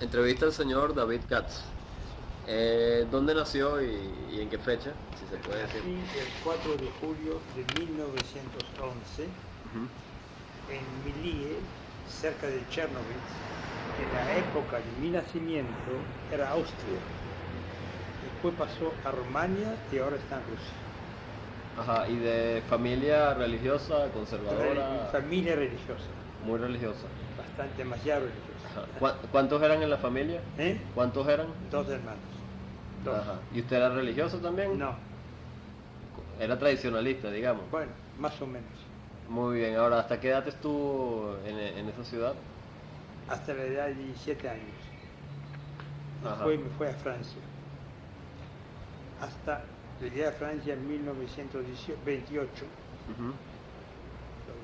Entrevista al señor David Katz. ¿Dónde nació y en qué fecha? Si se puede decir. Nací el 4 de julio de 1911 Ujú. en Milie, cerca de Chernobyl. En la época de mi nacimiento era Austria. Después pasó a Rumania y ahora está en Rusia. Ajá, y de familia religiosa, conservadora, Familia religiosa, muy religiosa. bastante, demasiado religiosa. Ajá. ¿Cuántos eran en la familia? ¿Eh? ¿Cuántos eran? Dos hermanos. Dos. Ajá. ¿Y usted era religioso también? No, Era tradicionalista, digamos. bueno, más o menos. Muy bien, ahora, ¿hasta qué edad estuvo en esa ciudad? Hasta la edad de 17 años. Ajá. Después me fui a Francia. Hasta llegué a Francia en 1928. Ujú.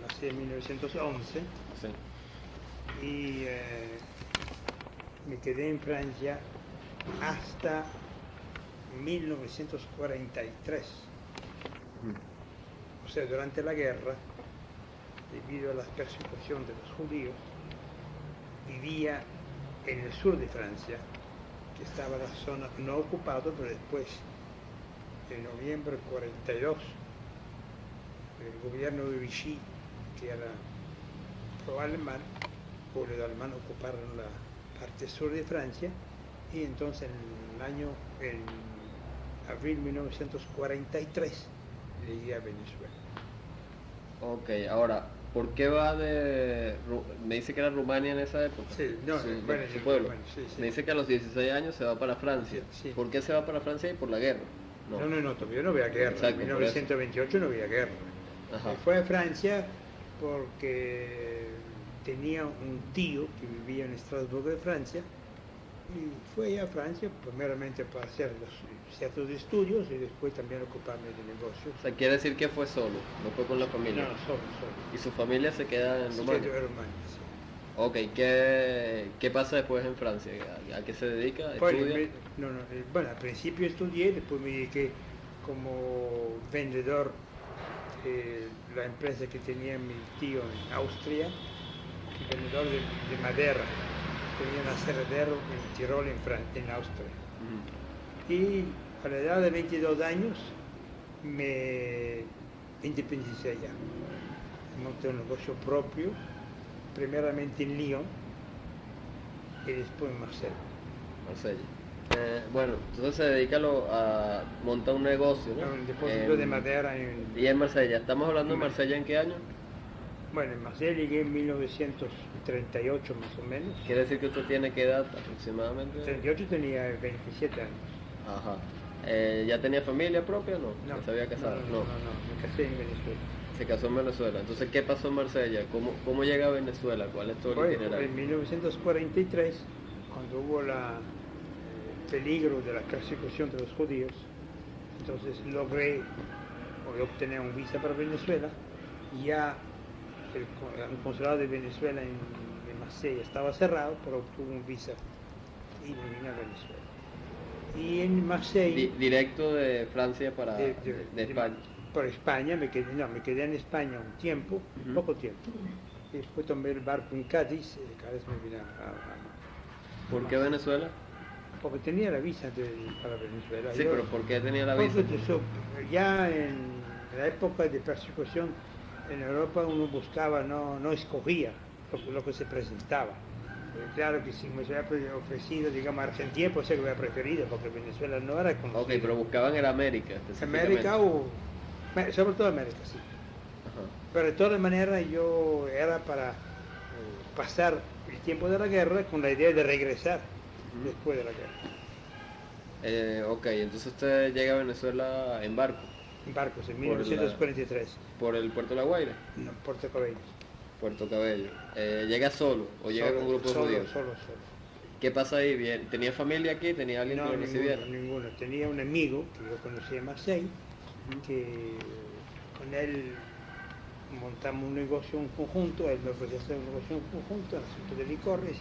Nací en 1911 Sí. y me quedé en Francia hasta 1943. Ujú. O sea, durante la guerra, debido a la persecución de los judíos, vivía en el sur de Francia, que estaba la zona no ocupada, pero después, en noviembre del 42, el gobierno de Vichy, que era pro-alemán, o los alemanes ocuparon la parte sur de Francia, y entonces en abril de 1943 llegué a Venezuela. Ok, ahora, ¿por qué va me dice que era Rumania en esa época? Sí, no, bueno, su pueblo. bueno, sí, sí. Me dice que a los 16 años se va para Francia. Sí, sí. ¿Por qué se va para Francia y por la guerra? No, todavía no había guerra. Exacto, En por 1928 no había guerra. Ajá. Fue a Francia porque tenía un tío que vivía en Estrasburgo de Francia y fue a Francia primeramente para hacer los ciertos estudios y después también ocuparme de negocios. O sea, quiere decir que fue solo, no fue con la familia. No, solo. ¿Y su familia se queda en Sí, Rumania? quedó en Rumania, sí. Ok, ¿qué pasa después en Francia? ¿A qué se dedica? Bueno, ¿Estudia? bueno, al principio estudié, después me dediqué como vendedor de la empresa que tenía mi tío en Austria, vendedor de madera. Tenía un aserradero en Tirol, en Austria. Ujú. Y a la edad de 22 años me independicé ya. Monté un negocio propio, primeramente en Lyon y después en Marsella. Marsella. Bueno, entonces se dedica a montar un negocio, ¿no? Un depósito de madera Y en Marsella, ¿estamos hablando de en Marsella en qué año? Bueno, en Marsella llegué en 1938 más o menos. Quiere decir que usted tiene qué edad aproximadamente. 38 tenía 27 años. Ajá. ¿Ya tenía familia propia o no? No, ¿Ya se había casado? no, me casé en Venezuela. Se casó en Venezuela. Entonces, ¿qué pasó en Marsella? ¿Cómo llega a Venezuela? ¿Cuál es todo el Bueno, itinerario? en 1943, cuando hubo el peligro de la persecución de los judíos, entonces logré obtener un visa para Venezuela. Ya el consulado de Venezuela en Marsella estaba cerrado, pero obtuve un visa y me vine a Venezuela. Y en Marsella... Directo de Francia para de España. Por España, me quedé en España un tiempo, poco tiempo. Y después tomé el barco en Cádiz, y cada vez me vine ¿Por qué Venezuela? Porque tenía la visa para Venezuela. Sí, pero ¿por qué tenía la visa? Ya en la época de persecución en Europa uno buscaba, no escogía lo que se presentaba. Claro que si me hubiera ofrecido, digamos, Argentina, pues se lo hubiera preferido, porque Venezuela no era conocido. Ok, pero buscaban en América, específicamente. América sobre todo América, sí. Ajá. Pero de todas maneras yo era para pasar el tiempo de la guerra con la idea de regresar después de la guerra. Ok, entonces usted llega a Venezuela en barco. En barcos, en 1943. ¿Por el Puerto de La Guaira? No, Puerto Cabello. Puerto Cabello. ¿Llega solo o llega con un grupo de judíos? Solo. ¿Qué pasa ahí? Bien. ¿Tenía familia aquí? ¿Tenía alguien que lo recibiera? Ninguno. Tenía un amigo que yo conocí en Marseille, que con él montamos un negocio en conjunto, él me ofreció hacer un negocio en conjunto, en asunto de licores,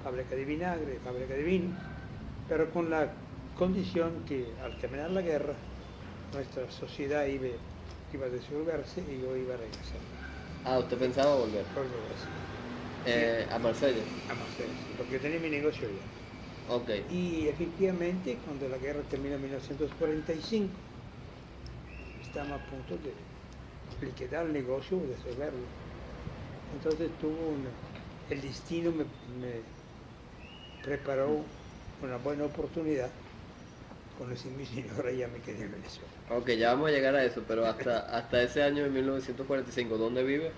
fábrica de vinagre, fábrica de vino, pero con la condición que al terminar la guerra nuestra sociedad iba a disolverse y yo iba a regresar. Ah, ¿usted pensaba volver? A Marsella. a Marsella, sí, porque yo tenía mi negocio allá. Ok. Y efectivamente, cuando la guerra terminó en 1945, estábamos a punto de liquidar el negocio o de cerrarlo. Entonces el destino me preparó una buena oportunidad. Conocí a mi señora y ya me quedé en Venezuela. Ok, ya vamos a llegar a eso, pero hasta ese año de 1945, ¿dónde vive?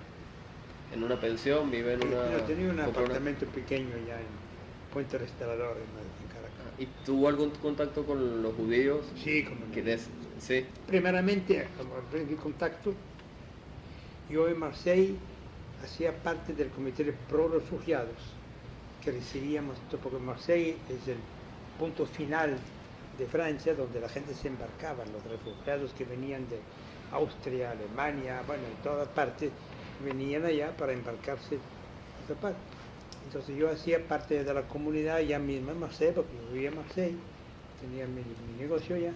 ¿En una pensión? ¿Vive en una...? Yo tenía un compró una- apartamento pequeño allá en Puente Restaurador, en Caracas. ¿Y tuvo algún contacto con los judíos? Sí, como Que no. sí. Primeramente, como aprendí contacto, yo en Marseille hacía parte del comité de pro refugiados que recibíamos, porque Marseille es el punto final de Francia donde la gente se embarcaba, los refugiados que venían de Austria, Alemania, bueno, en todas partes, venían allá para embarcarse en otra parte. Entonces yo hacía parte de la comunidad ya misma en Marseille, porque yo vivía en Marseille, tenía mi negocio allá,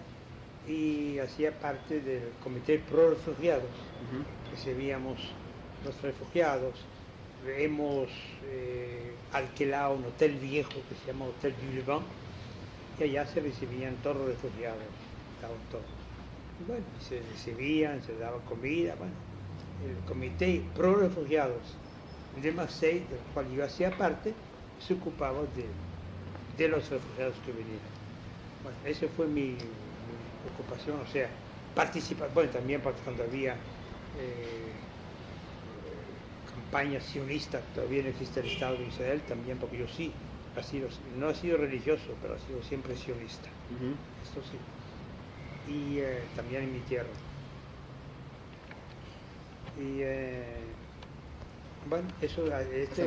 y hacía parte del comité pro refugiados. Recibíamos los refugiados, hemos alquilado un hotel viejo que se llama Hotel du Levant, y allá se recibían todos los refugiados, estaban todos. Y bueno, se recibían, se daba comida, bueno, el comité pro refugiados de Marseille, del cual yo hacía parte, se ocupaba de los refugiados que venían. Bueno, esa fue mi ocupación, o sea, participar, bueno, también cuando había campañas sionistas, todavía no existe el Estado de Israel, también porque yo sí, no he sido religioso, pero he sido siempre sionista, esto sí, y también en mi tierra. Y bueno, Esa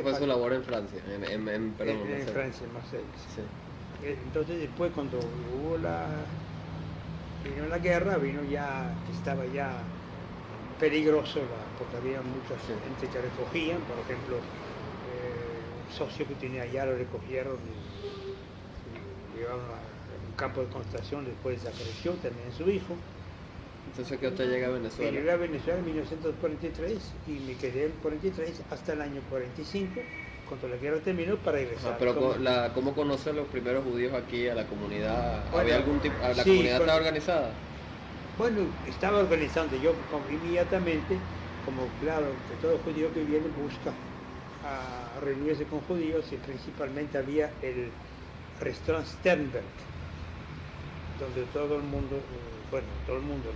fue su labor en Francia, perdón, en Marsella. Francia, en Marsella. Sí. Entonces después cuando vino la guerra, estaba ya peligroso, porque había mucha gente que recogían, por ejemplo, un socio que tenía allá lo recogieron y llevaron a un campo de concentración, después desapareció también su hijo. Entonces que usted llega a Y Venezuela. llegué a Venezuela en 1943 y me quedé en 43 hasta el año 45, cuando la guerra terminó, para regresar. Pero ¿cómo conocen los primeros judíos aquí a la comunidad? Bueno, ¿Había algún tipo, la sí, comunidad estaba organizada? Bueno, estaba organizando yo inmediatamente, como claro, que todo judío que viene busca a reunirse con judíos, y principalmente había el restaurante Sternberg, donde todo el mundo,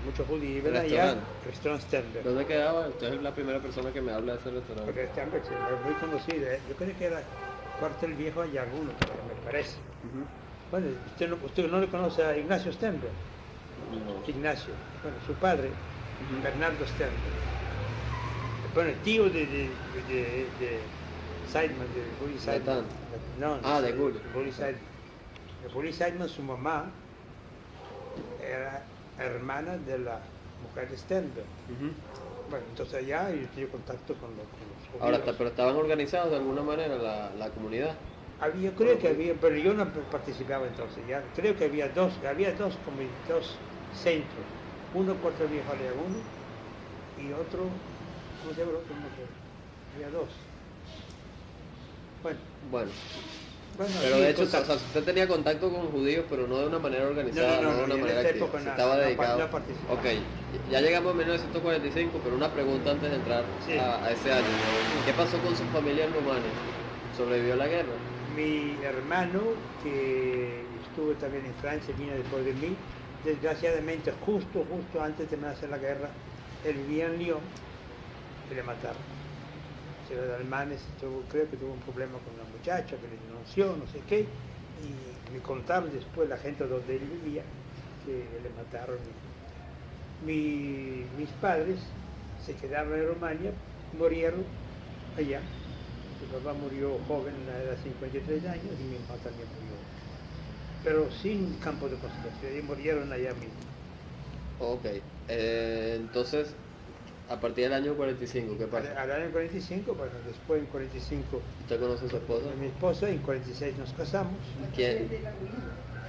muchos judíos iban allá, restaurante Sternberg. ¿Dónde quedaba? Usted es la primera persona que me habla de ese restaurante. Porque Sternberg es muy conocido, yo creo que era Cuartel Viejo hay alguno, me parece. Bueno, usted no le conoce a Ignacio Sternberg. No. Ignacio, bueno, su padre, Bernardo Sternberg, bueno, tío de Seidman, de Guri Seidman. De Guri. Guri Seidman. De Guri Seidman, su mamá era hermana de la mujer de Sternberg. Bueno, entonces allá yo tuve contacto con los judíos. Ahora, pero estaban organizados de alguna manera la comunidad. Yo creo que había, pero yo no participaba entonces, ya creo que había dos centros, uno Puerto Viejo Aleaguno y otro, no sé, había dos. Bueno, pero de hecho, usted tenía contacto con judíos, pero no de una manera organizada, no de una manera que estaba dedicado. Ok, ya llegamos a 1945, pero una pregunta antes de entrar a ese año. ¿Qué pasó con su familia en Rumania? ¿Sobrevivió a la guerra? Mi hermano, que estuvo también en Francia, vino después de mí, desgraciadamente justo antes de hacer la guerra, él vivía en Lyon y le mataron. Los alemanes, creo que tuvo un problema con una muchacha que le denunció, no sé qué, y me contaron después la gente donde él vivía que le mataron. Mis padres se quedaron en Rumania, murieron allá. Mi papá murió joven, a la edad de 53 años, y mi mamá también murió. Pero sin campo de concentración, y murieron allá mismo. Ok, entonces, a partir del año 45, ¿qué pasa? Al año 45, bueno, después en 45... ¿Usted conoce a su esposa? Mi esposa, en 46 nos casamos. ¿Quién?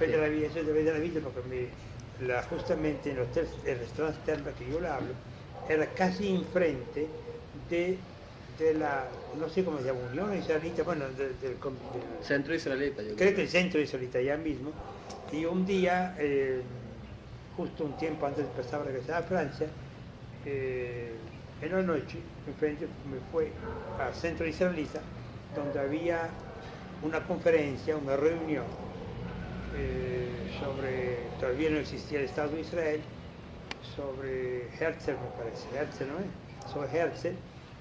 Fe de la vida, eso es de la vida, porque justamente en el restaurante Sternberg que yo le hablo, era casi enfrente de la, no sé cómo se llama, Unión Israelita, bueno, del Centro Israelita, yo creo que el Centro Israelita allá mismo. Y un día, justo un tiempo antes de empezar a regresar a Francia, en la noche, enfrente me fue al Centro Israelita, donde había una conferencia, una reunión sobre, todavía no existía el Estado de Israel, sobre Herzl, me parece, Herzl, ¿no es? Sobre Herzl,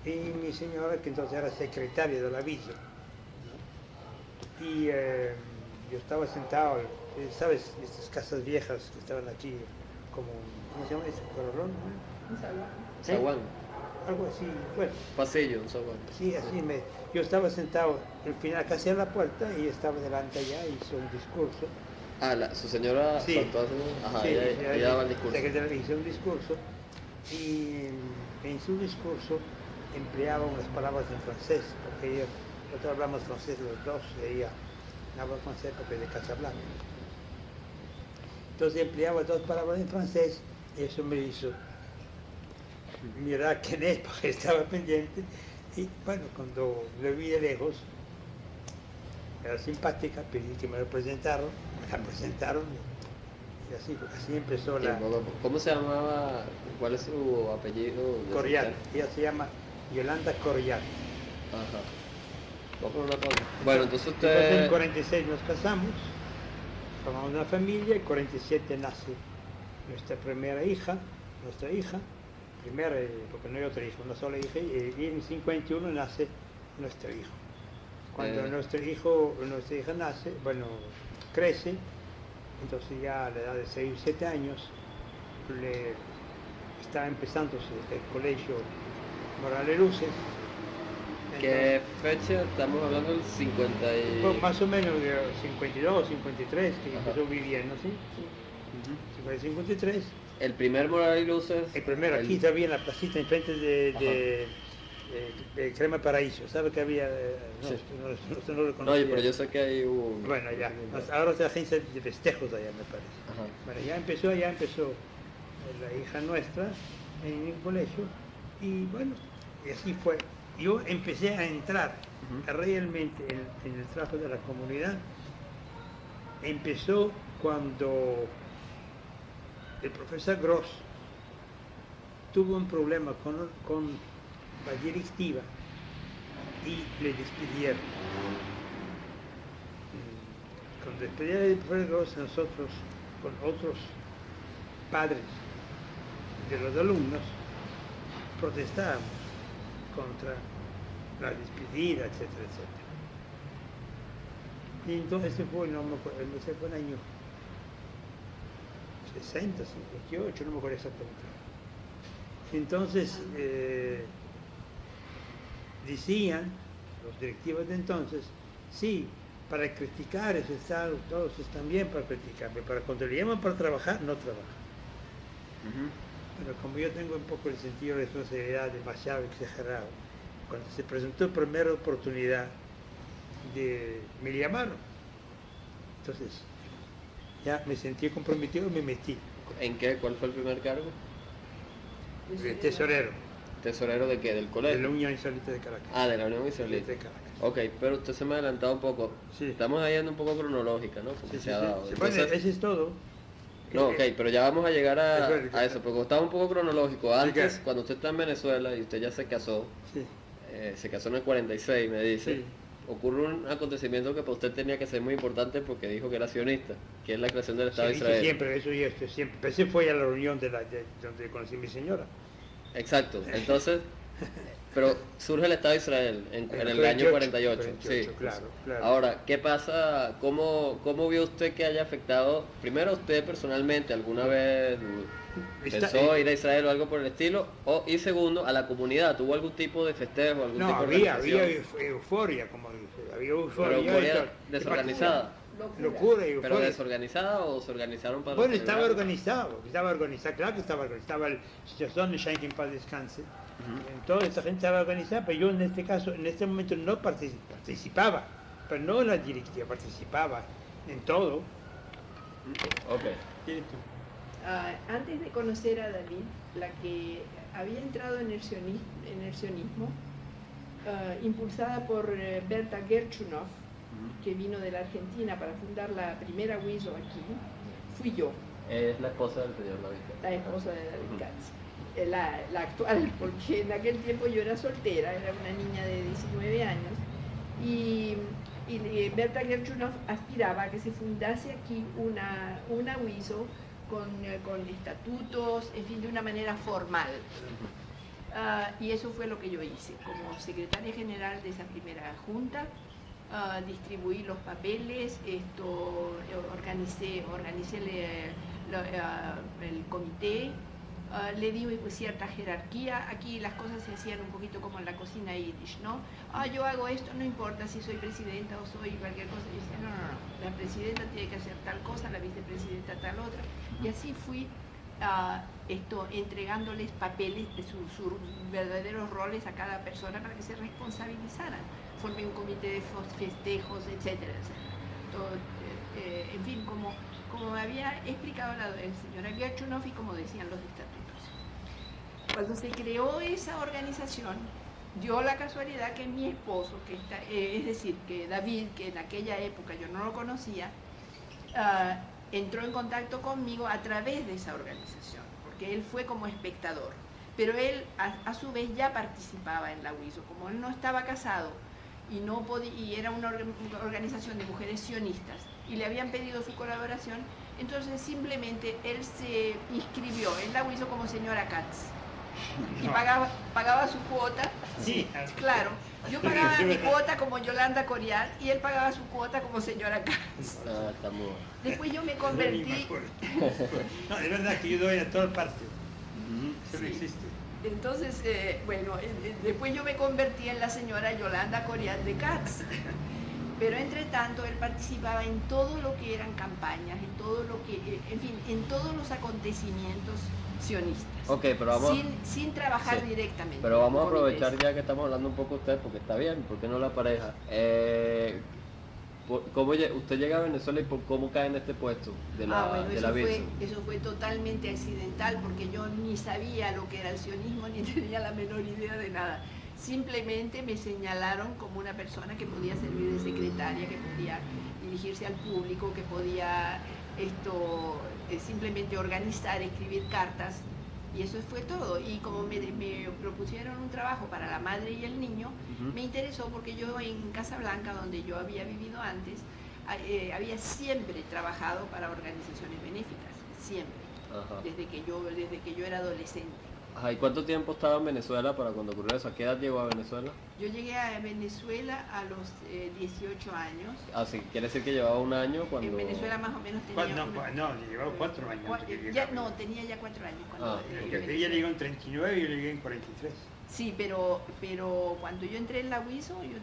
y mi señora, que entonces era secretaria de la villa, ¿no? Y yo estaba sentado, ¿sabes? Estas casas viejas que estaban aquí, como, ¿cómo se llama eso? ¿Corralón? ¿No? Zaguán. Algo así, bueno. Pasillo, un zaguán. Sí, así yo estaba sentado, al final casi a la puerta, y estaba delante allá, hizo un discurso. Ah, su señora sí, saltó hace ajá, sí, ella daba el discurso. Secretaria hizo un discurso, y en su discurso empleaba unas palabras en francés, porque nosotros hablamos francés los dos, ella hablaba francés porque es de Casablanca. Entonces empleaba dos palabras en francés, y eso me hizo mirar quién es, porque estaba pendiente, y bueno, cuando lo vi de lejos, era simpática, pedí que me la presentaron, y así empezó la... ¿Cómo se llamaba? ¿Cuál es su apellido? Corrial, ella se llama Yolanda Corrial. Ajá. Vamos por una pausa. Bueno, entonces usted... Entonces en el 46 nos casamos, formamos una familia, en 47 nace nuestra hija, primera, porque no hay otra hija, una sola hija, y en el 51 nace nuestro hijo. Cuando nuestra hija nace, bueno, crece, entonces ya a la edad de 6 o 7 años, estaba empezando el colegio Morales Luces. ¿Qué fecha? Estamos hablando del 50 y... Pues más o menos de 52, 53, que empezó viviendo, ¿sí? 53. El primer Morales Luces... El primero, aquí todavía en la placita, enfrente de Crema Paraíso. ¿Sabe que había? Sí. No lo conocía. No, pero yo sé que hay un... Bueno, ya. Ahora es la agencia de festejos allá, me parece. Ajá. Bueno, ya empezó la hija nuestra en el colegio, y bueno, y así fue. Yo empecé a entrar realmente en el trabajo de la comunidad. Empezó cuando el profesor Gross tuvo un problema con la directiva y le despidieron. Con despedida del profesor Gross, nosotros, con otros padres de los alumnos, protestábamos contra la despedida, etcétera, etcétera. Y entonces ese fue el año 60, 58, no me acuerdo exactamente. Entonces, decían los directivos de entonces, sí, para criticar ese Estado, todos están bien para criticar, pero para cuando le llaman para trabajar, no trabajan. Pero como yo tengo un poco el sentido de responsabilidad demasiado exagerado, cuando se presentó la primera oportunidad, me llamaron. Entonces, ya me sentí comprometido y me metí. ¿En qué? ¿Cuál fue el primer cargo? Tesorero. ¿Tesorero de qué? ¿Del colegio? De la Unión Israelita de Caracas. Ah, de la Unión Israelita. De Caracas. Ok, pero usted se me ha adelantado un poco. Sí. Estamos yendo un poco cronológica, ¿no? Porque se ha dado. Sí. Entonces, Bueno, eso es todo. No, ok, pero ya vamos a llegar a eso, porque estaba un poco cronológico. Antes, cuando usted está en Venezuela y usted ya se casó, se casó en el 46, me dice, ocurre un acontecimiento que para usted tenía que ser muy importante porque dijo que era sionista, que es la creación del Estado de Israel. Siempre, eso y esto, siempre. Ese fue a la reunión donde conocí a mi señora. Exacto, entonces, pero surge el Estado de Israel en el año 48. Sí. Claro. Ahora, ¿qué pasa? ¿Cómo vio usted que haya afectado, primero usted personalmente, alguna vez pensó ir a Israel o algo por el estilo? Y segundo, a la comunidad, ¿tuvo algún tipo de festejo, algún tipo de había euforia, había euforia. Pero euforia desorganizada. Locura y euforia. ¿Pero desorganizada o se organizaron para...? Bueno, estaba organizado, claro que estaba organizado. Estaba el Shazón de Shank en paz descanse. Toda esa gente estaba organizada, pero yo en este caso, en este momento no participaba, pero no la directiva, participaba en todo. Ok. Antes de conocer a David, la que había entrado en el sionismo impulsada por Berta Gerchunov, que vino de la Argentina para fundar la primera WISO aquí, fui yo. Es la esposa del señor David Katz. La esposa de David Katz. La actual, porque en aquel tiempo yo era soltera, era una niña de 19 años, y Berta Gerchunov aspiraba a que se fundase aquí una WISO con estatutos, en fin, de una manera formal. Y eso fue lo que yo hice. Como secretaria general de esa primera junta, distribuí los papeles, organicé el comité, le di cierta jerarquía. Aquí las cosas se hacían un poquito como en la cocina yiddish, ¿no? Yo hago esto, no importa si soy presidenta o soy cualquier cosa. Y dice, no, la presidenta tiene que hacer tal cosa, la vicepresidenta tal otra. Y así fui entregándoles papeles de sus verdaderos roles a cada persona para que se responsabilizaran. Formé un comité de festejos, etcétera, etcétera. Todo, en fin, como me había explicado la señora Gerchunov y como decían los estatutos. Cuando se creó esa organización, dio la casualidad que mi esposo, es decir, que David, que en aquella época yo no lo conocía, entró en contacto conmigo a través de esa organización, porque él fue como espectador, pero él a su vez ya participaba en la WISO. Como él no estaba casado y era una organización de mujeres sionistas y le habían pedido su colaboración, entonces simplemente él se inscribió en la WISO como señora Katz y pagaba su cuota. Sí, claro. Yo pagaba mi cuota como Yolanda Coriat y él pagaba su cuota como señora Katz. Después yo me convertí... No, de verdad que yo doy a todas partes. Eso no Sí. existe. Entonces, después yo me convertí en la señora Yolanda Coriat de Katz. Pero entre tanto él participaba en todo lo que eran campañas, en todo lo que, en fin, en todos los acontecimientos sionistas. Ok, pero vamos... Sin trabajar directamente. Pero vamos a aprovechar ya que estamos hablando un poco de usted, porque está bien, ¿por qué no la pareja? ¿Cómo usted llega a Venezuela y por cómo cae en este puesto de la WISO? Eso fue totalmente accidental, porque yo ni sabía lo que era el sionismo, ni tenía la menor idea de nada. Simplemente me señalaron como una persona que podía servir de secretaria, que podía dirigirse al público, que podía simplemente organizar, escribir cartas, y eso fue todo. Y como me propusieron un trabajo para la madre y el niño, me interesó, porque yo en Casablanca, donde yo había vivido antes, había siempre trabajado para organizaciones benéficas, siempre, desde que yo era adolescente. ¿Y cuánto tiempo estaba en Venezuela para cuando ocurrió eso? ¿A qué edad llegó a Venezuela? Yo llegué a Venezuela a los 18 años. Sí, quiere decir que llevaba un año cuando... En Venezuela más o menos tenía... No, llevaba 4 años. Tenía ya 4 años. Ella llegó en 39 y yo llegué en 43. Sí, pero cuando yo entré en la WISO, yo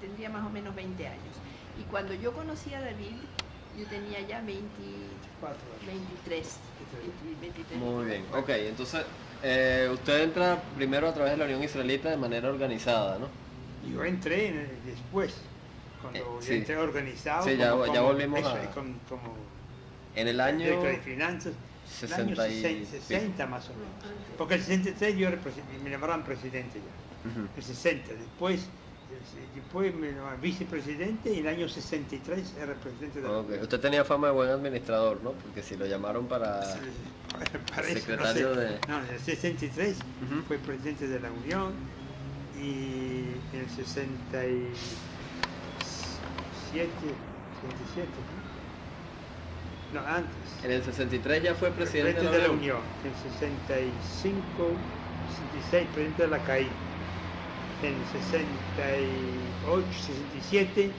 tendría más o menos 20 años. Y cuando yo conocí a David, yo tenía ya 23. Muy bien, ok, entonces usted entra primero a través de la Unión Israelita de manera organizada, ¿no? Yo entré después, cuando sí. entré organizado. Sí, ya volvimos como en el año... director de finanzas, el año 60 más o menos. Porque el 63 me llamaban presidente ya, el 60, después me llamaban vicepresidente y el año 63 era presidente de la Unión. Usted tenía fama de buen administrador, ¿no? Porque si lo llamaron para secretario eso, no sé. de... No, en el 63 fue presidente de la Unión y en el 67, no, antes. En el 63 ya fue presidente de la Unión. En el 65, 66 presidente de la CAI. En el 68, 67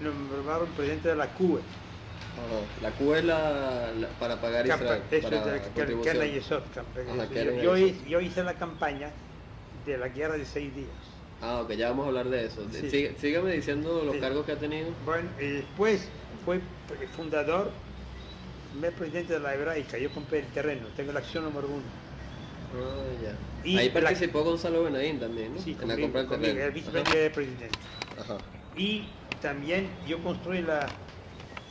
lo nombraron presidente de la CUE. La CUE es para pagar Israel. Yo hice la campaña de la guerra de 6 días. Ok, ya vamos a hablar de eso. Sí. Sígame diciendo los cargos que ha tenido. Bueno, después fue fundador, primer presidente de la Hebraica. Yo compré el terreno, tengo la acción número 1. Ya. Y ahí participó Gonzalo Benadín también, ¿no? Sí, en la compra del terreno. El vicepresidente. Y también yo construí el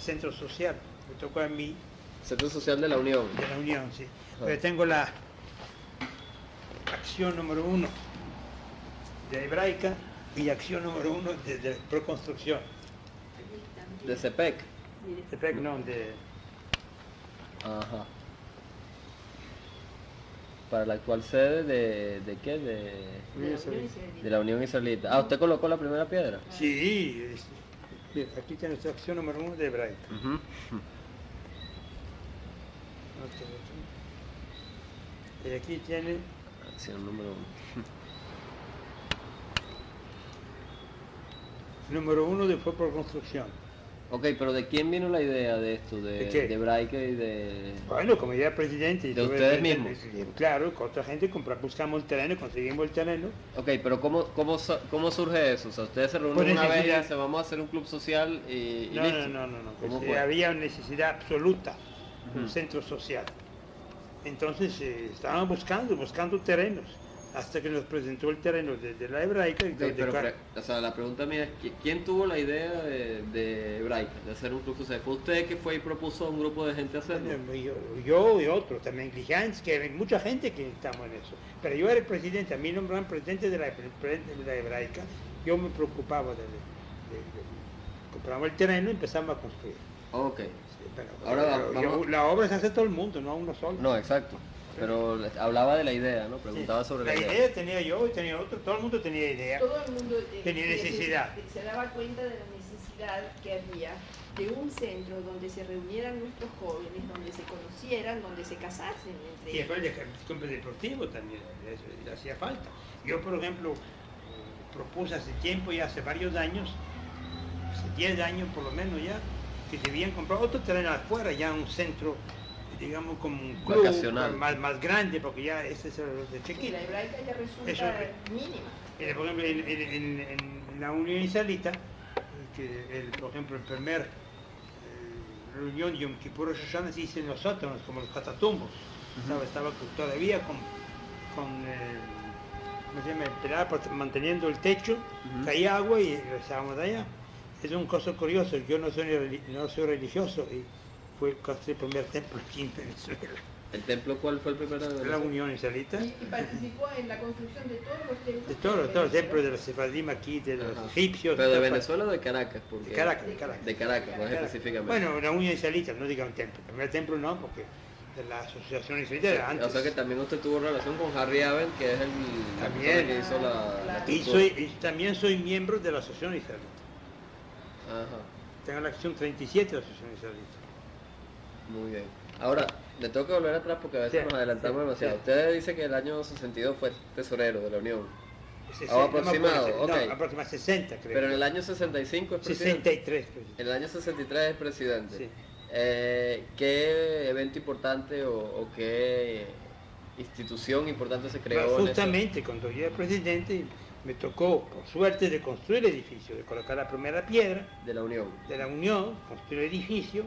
centro social, me tocó a mí. Centro social de la Unión. De la Unión, sí. Pero tengo la acción número 1. de Hebraica y acción número 1 de Proconstrucción. ¿De CEPEC? CEPEC no, de... Ajá. Para la actual sede ¿de qué? De la Unión Israelita. Ah, ¿usted colocó la primera piedra? Sí, mira, aquí tiene nuestra acción número 1 de Hebraica. Y aquí tiene... Acción número 1. Número 1 de Proconstrucción. Ok, pero ¿de quién vino la idea de esto? ¿De Hebraica y de...? Bueno, como ya presidente... ¿De ustedes mismos? Claro, con otra gente buscamos el terreno, conseguimos el terreno. Ok, pero ¿cómo surge eso? O sea, ustedes se reúnen una vez y dicen, vamos a hacer un club social y no, listo. No. Pues, había una necesidad absoluta de un centro social. Entonces estábamos buscando terrenos, hasta que nos presentó el terreno de la Hebraica. O sea, la pregunta mía es, ¿quién tuvo la idea de Hebraica, de hacer un club social? ¿Fue usted que fue y propuso a un grupo de gente hacerlo? Yo y otros, también Glijans, que hay mucha gente que estamos en eso. Pero yo era el presidente, a mí nombraron presidente de la Hebraica, yo me preocupaba compramos el terreno y empezamos a construir. Ok. Ahora la obra se hace todo el mundo, no a uno solo. No, exacto. Pero hablaba de la idea, ¿no? Preguntaba sobre la idea. La idea tenía yo y tenía otro, todo el mundo tenía idea. Todo el mundo tenía necesidad. Se daba cuenta de la necesidad que había de un centro donde se reunieran nuestros jóvenes, donde se conocieran, donde se casasen entre ellos. Y después el campo deportivo también, eso hacía falta. Yo, por ejemplo, propuse hace tiempo, ya hace varios años, hace 10 años por lo menos ya, que debían comprar otro terreno afuera, ya un centro, digamos, como un club más grande, porque ya ese es el de chiquito. La Hebraica ya resulta mínima. Por ejemplo, en la Unión Israelita, por ejemplo, el primer reunión de Yom Kippur Rosh Hashanah se hizo en los sótanos, como los catatumbos. Estaba todavía con ¿cómo se llama? El pilar manteniendo el techo, caía agua y estábamos allá. Es un caso curioso, yo no soy religioso y fue casi el primer templo aquí en Venezuela. ¿El templo cuál fue el primero? La Unión Israelita. Y participó en la construcción de todos los templos. De todos los templos de los sefadim aquí, de los egipcios. ¿Pero de Venezuela o de Caracas? De Caracas. De Caracas, más específicamente. Bueno, la Unión Israelita, no diga un templo. El primer templo no, porque de la asociación israelita era antes. O sea que también usted tuvo relación con Harry Aben, que es el que hizo la y también soy miembro de la asociación israelita. Ajá. Tengo la acción 37 de la asociación israelita. Muy bien. Ahora, le tengo que volver atrás porque a veces nos adelantamos demasiado. Sí. Usted dice que el año 62 fue tesorero de la Unión. 60, aproximado, no, aproximadamente 60 creo. Pero en el año 65 es presidente. 63. En el año 63 es presidente. Sí. ¿Qué evento importante o qué institución importante se creó? Bueno, justamente cuando yo era presidente me tocó, por suerte, de construir el edificio, de colocar la primera piedra de la Unión, construir el edificio.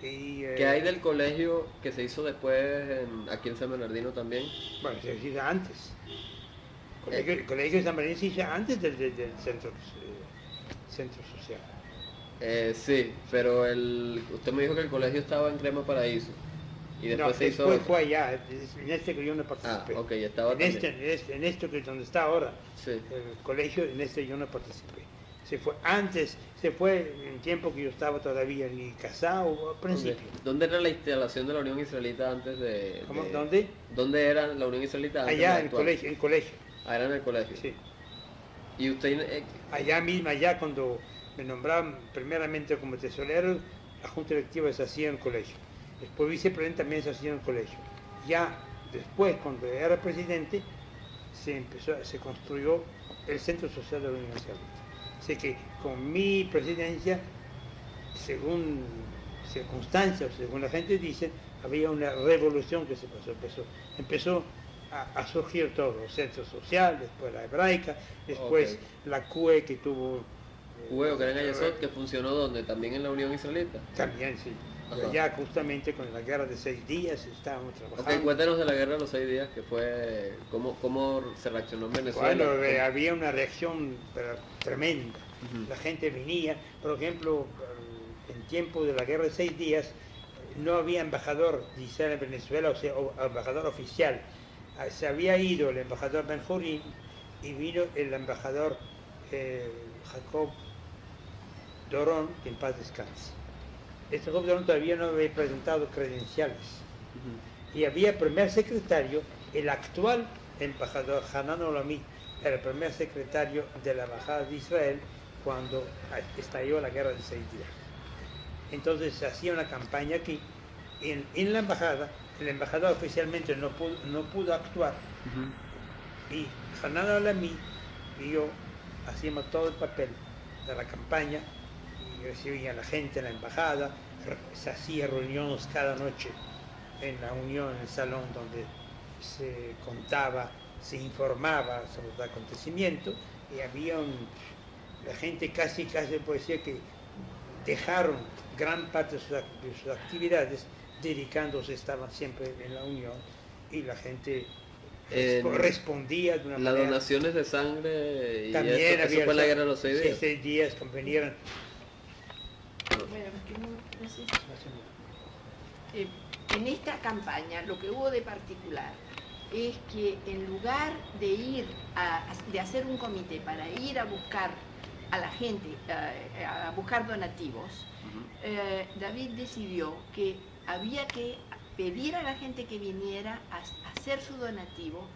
¿Qué hay del colegio que se hizo después aquí en San Bernardino también? Bueno, se hizo antes. El colegio de San Bernardino se hizo antes del centro social. Sí, pero usted me dijo que el colegio estaba en Crema Paraíso. Y después se hizo... fue allá, en este que yo no participé. Ok, estaba en este que es donde está ahora, sí. El colegio, en este yo no participé. Se fue en tiempo que yo estaba todavía ni casado al principio. ¿Dónde era la instalación de la Unión Israelita antes de...? ¿Cómo? ¿Dónde? ¿Dónde era la Unión Israelita antes? Allá, en el colegio. Ah, era en el colegio. Sí. ¿Y usted...? Allá mismo, allá cuando me nombraban primeramente como tesorero, la junta directiva se hacía en el colegio. Después vicepresidente también se hacía en el colegio. Ya después, cuando era presidente, se construyó el Centro Social de la Unión Israelita. Así que con mi presidencia, según circunstancias, según la gente dice, había una revolución que se pasó. Empezó a surgir todo, el centro social, después la Hebraica, después la CUE que tuvo... CUE o Keren Ayesot, que funcionó donde, también en la Unión Israelita. También, sí. Ya justamente con la guerra de 6 días estábamos trabajando. Ok, cuéntanos de la guerra de los 6 días, que fue, cómo se reaccionó en Venezuela. Bueno, había una reacción tremenda. La gente venía, por ejemplo, en tiempo de la guerra de 6 días, no había embajador de Israel en Venezuela, o sea, embajador oficial. Se había ido el embajador Ben-Horin y vino el embajador Jacob Dorón, que en paz descanse. Este Jacob Dorón todavía no había presentado credenciales. Y había primer secretario, el actual embajador Hanan Olami, era el primer secretario de la embajada de Israel cuando estalló la guerra de 6 días. Entonces se hacía una campaña aquí, en la embajada, el embajador oficialmente no pudo actuar, y Hanan Olami y yo hacíamos todo el papel de la campaña, y recibía a la gente en la embajada, se hacía reuniones cada noche en la Unión, en el salón donde se contaba, se informaba sobre los acontecimientos, y había la gente casi puede decir que dejaron gran parte de sus actividades dedicándose, estaban siempre en la Unión, y la gente respondía de una manera. Las donaciones de sangre y también eso fue la guerra de los 6 días. 6 días convenieron. En esta campaña lo que hubo de particular es que en lugar de de hacer un comité para ir a buscar a la gente, a buscar donativos, David decidió que había que pedir a la gente que viniera a hacer su donativo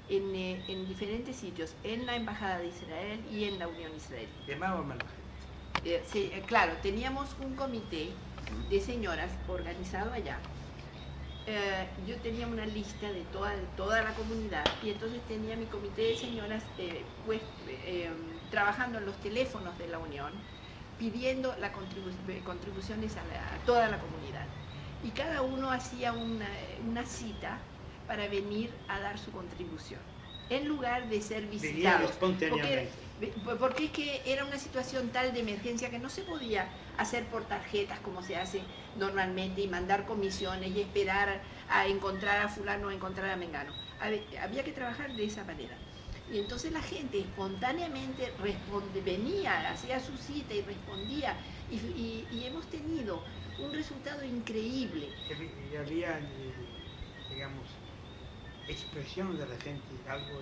en diferentes sitios, en la Embajada de Israel y en la Unión Israelí. Llamábamos a la gente. Sí, claro, teníamos un comité de señoras organizado allá. Yo tenía una lista de toda la comunidad, y entonces tenía mi comité de señoras trabajando en los teléfonos de la Unión, pidiendo contribuciones a toda la comunidad. Y cada uno hacía una cita para venir a dar su contribución, en lugar de ser visitados. Porque es que era una situación tal de emergencia que no se podía hacer por tarjetas como se hace normalmente y mandar comisiones y esperar a encontrar a fulano o a encontrar a mengano. Había que trabajar de esa manera. Y entonces la gente espontáneamente venía, hacía su cita y respondía, y hemos tenido un resultado increíble. Y había, digamos, expresión de la gente, algo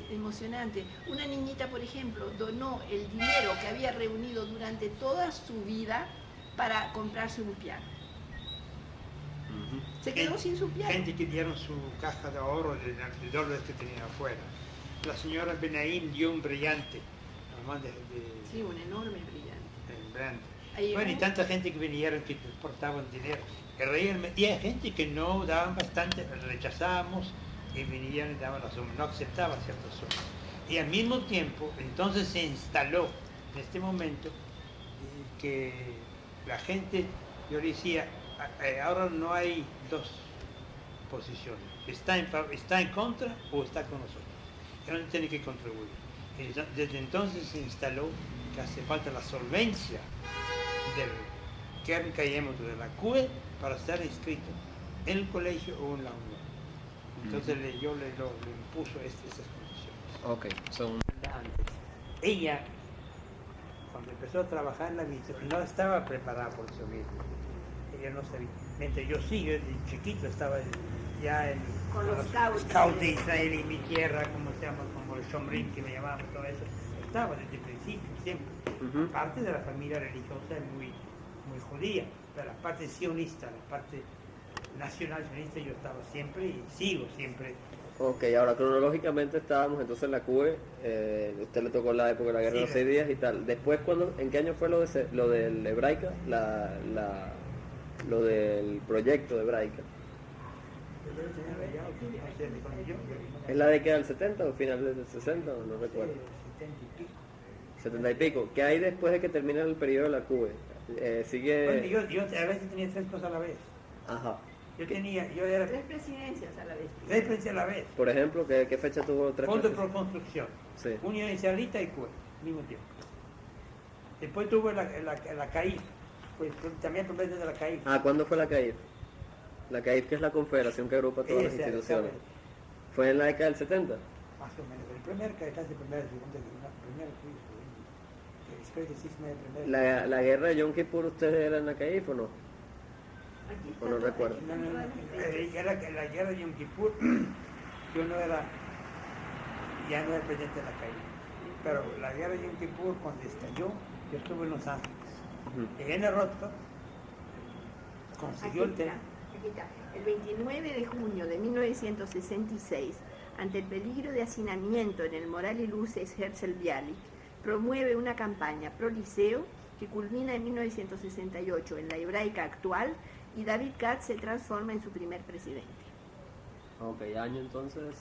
emocionante. Una niñita, por ejemplo, donó el dinero que había reunido durante toda su vida para comprarse un piano. Se quedó sin su piano. Gente que dieron su caja de ahorro de dólares que tenían afuera. La señora Benaim dio un brillante. Sí, un enorme brillante. Bueno, y tanta gente que vinieron que transportaban dinero. Y hay gente que no daban bastante, rechazábamos, y venían y daban la suma, no aceptaban ciertas sumas. Y al mismo tiempo, entonces se instaló en este momento que la gente, yo decía, ahora no hay dos posiciones, está en contra o está con nosotros, y uno tiene que contribuir. Y desde entonces se instaló que hace falta la solvencia del Keren Kayemot de la CUE para estar inscrito en el colegio o en la unión. Entonces yo le impuso esas condiciones. Okay, Ella, cuando empezó a trabajar en la vida, no estaba preparada por eso mismo. Ella no sabía. Mientras yo yo de chiquito estaba ya con los scouts de Israel y mi tierra, como se llama, como el Shomrim que me llamaban, todo eso. Estaba desde el principio, siempre. Parte de la familia religiosa es muy judía, pero la parte sionista, la parte nacional sionista, yo estaba siempre y sigo siempre. Ok, ahora cronológicamente estábamos entonces en la CUE, usted le tocó la época de la guerra de los 6 días y tal. Después, ¿en qué año fue lo del Hebraica? Lo del proyecto de Hebraica. ¿Es la década del 70 o finales del 60? No recuerdo. 70 y pico. ¿Qué hay después de que termina el periodo de la CUE? Sigue... Bueno, yo a veces tenía 3 cosas a la vez. Ajá. Yo era 3 presidencias a la vez. 3 presidencias a la vez. Por ejemplo, ¿qué fecha tuvo 3 Fondo por construcción. Sí. Unión Israelita y CUE, al mismo tiempo. Después tuvo la CAIF, pues también por medio de la CAIF. ¿Cuándo fue la CAIF? La CAIF, que es la confederación que agrupa todas las instituciones. ¿Fue en la década del 70? Más o menos. El primer CAIF, casi primera, ¿La guerra de Yom Kippur ustedes eran en la CAIF o no? ¿O no recuerdo? No. La guerra de Yom Kippur, yo no era ya no es el presidente de la calle. Pero la guerra de Yom Kippur, cuando estalló, yo estuve en Los Ángeles. Elena Rothkopf consiguió el tema. Aquí está. El 29 de junio de 1966, ante el peligro de hacinamiento en el Moral y Luces Herzl Bialik, promueve una campaña pro-liceo que culmina en 1968 en la hebraica actual y David Katz se transforma en su primer presidente. Ok, año entonces...